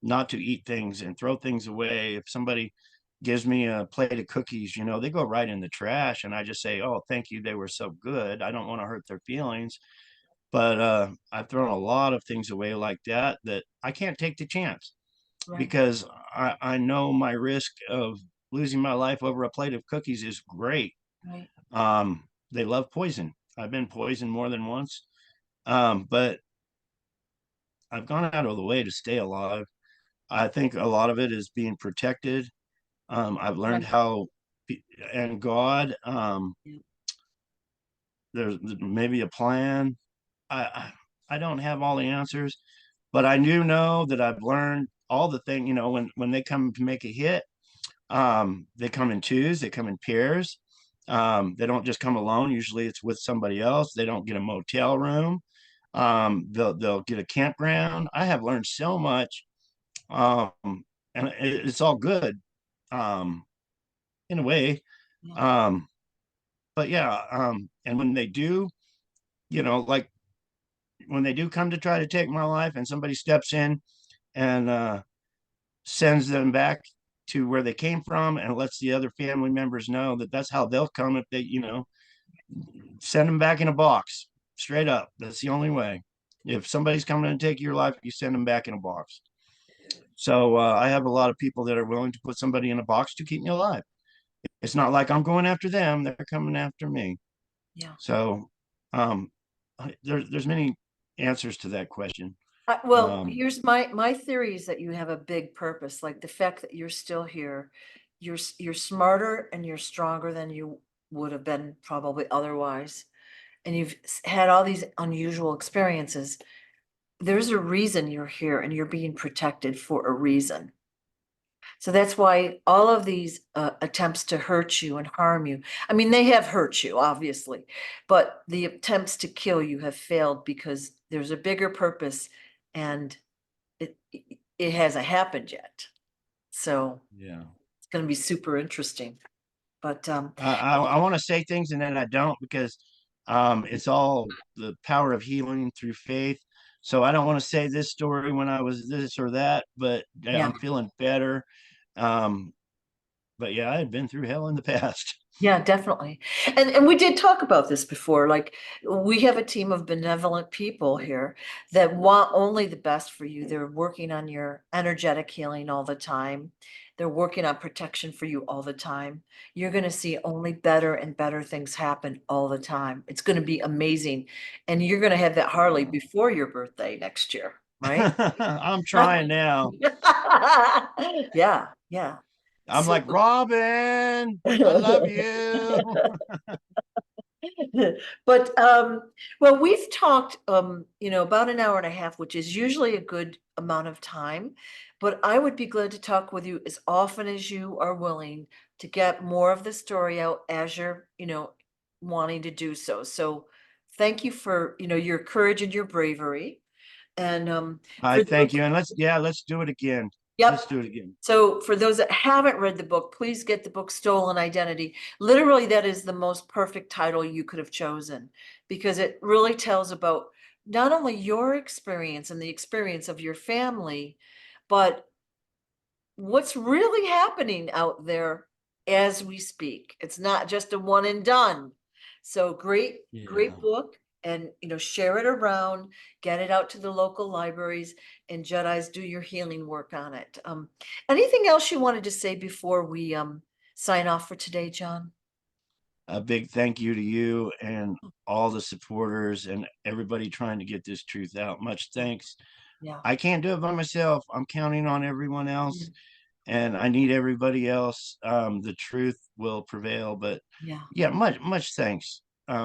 not to eat things and throw things away. If somebody gives me a plate of cookies, they go right in the trash, and I just say, "Oh, thank you, they were so good." I don't want to hurt their feelings, but I've thrown a lot of things away like that that I can't take the chance Right, because I know my risk of losing my life over a plate of cookies is great. right, They love poison. I've been poisoned more than once, but I've gone out of the way to stay alive. I think a lot of it is being protected. I've learned right. how, and God, Yeah, there's maybe a plan. I don't have all the answers, but I do know that I've learned all the thing. When they come to make a hit, they come in twos, they come in pairs. They don't just come alone. Usually, it's with somebody else. They don't get a motel room. They'll get a campground. I have learned so much, um, and it's all good, um, in a way. yeah, Um, but yeah, and when they do, like when they do come to try to take my life, and somebody steps in and sends them back to where they came from, and lets the other family members know that that's how they'll come if they, send them back in a box, straight up. That's the only way. If somebody's coming to take your life, you send them back in a box. So I have a lot of people that are willing to put somebody in a box to keep me alive. It's not like I'm going after them; they're coming after me. yeah. So um, there's many answers to that question. Well, Um, here's my theory is that you have a big purpose, like the fact that you're still here. You're smarter and you're stronger than you would have been probably otherwise. And you've had all these unusual experiences. There's a reason you're here and you're being protected for a reason. So that's why all of these attempts to hurt you and harm you, I mean, they have hurt you, obviously, but the attempts to kill you have failed because there's a bigger purpose and it hasn't happened yet. So yeah. it's going to be super interesting. But I want to say things and then I don't because it's all the power of healing through faith. So I don't want to say this story when I was this or that, but yeah, yeah. I'm feeling better. Um, but yeah, I had been through hell in the past. Yeah, definitely. And we did talk about this before. Like we have a team of benevolent people here that want only the best for you. They're working on your energetic healing all the time. They're working on protection for you all the time. You're going to see only better and better things happen all the time. It's going to be amazing. And you're going to have that Harley Wow. before your birthday next year, right? I'm trying now. Yeah, yeah. I'm So like, Robin, I love you. But well, we've talked about an hour and a half, which is usually a good amount of time. But I would be glad to talk with you as often as you are willing to get more of the story out as you're, wanting to do so. So thank you for, your courage and your bravery. And I for thank those, you. And let's do it again. Let's yep. do it again. So for those that haven't read the book, please get the book Stolen Identity. Literally, that is the most perfect title you could have chosen because it really tells about not only your experience and the experience of your family, but what's really happening out there as we speak. It's not just a one and done. So great, Yeah. great book. And share it around, get it out to the local libraries, and Jedi's do your healing work on it. Anything else you wanted to say before we sign off for today, John? A big thank you to you and all the supporters and everybody trying to get this truth out. Much thanks. Yeah. I can't do it by myself. I'm counting on everyone Yeah. else and I need everybody else. The truth will prevail. But Yeah. yeah, much thanks.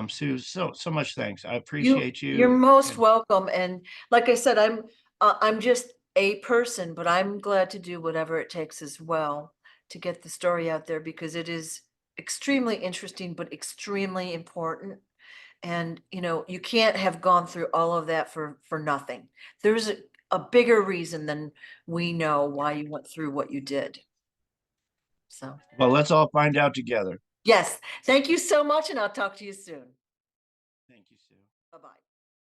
Sue, so much thanks. I appreciate You're you. most And welcome. And like I said, I'm just a person, but I'm glad to do whatever it takes as well to get the story out there because it is extremely interesting, but extremely important. And, you know, you can't have gone through all of that for nothing. There's a bigger reason than we know why you went through what you did. So, Well, let's all find out together. yes, thank you so much, and I'll talk to you soon.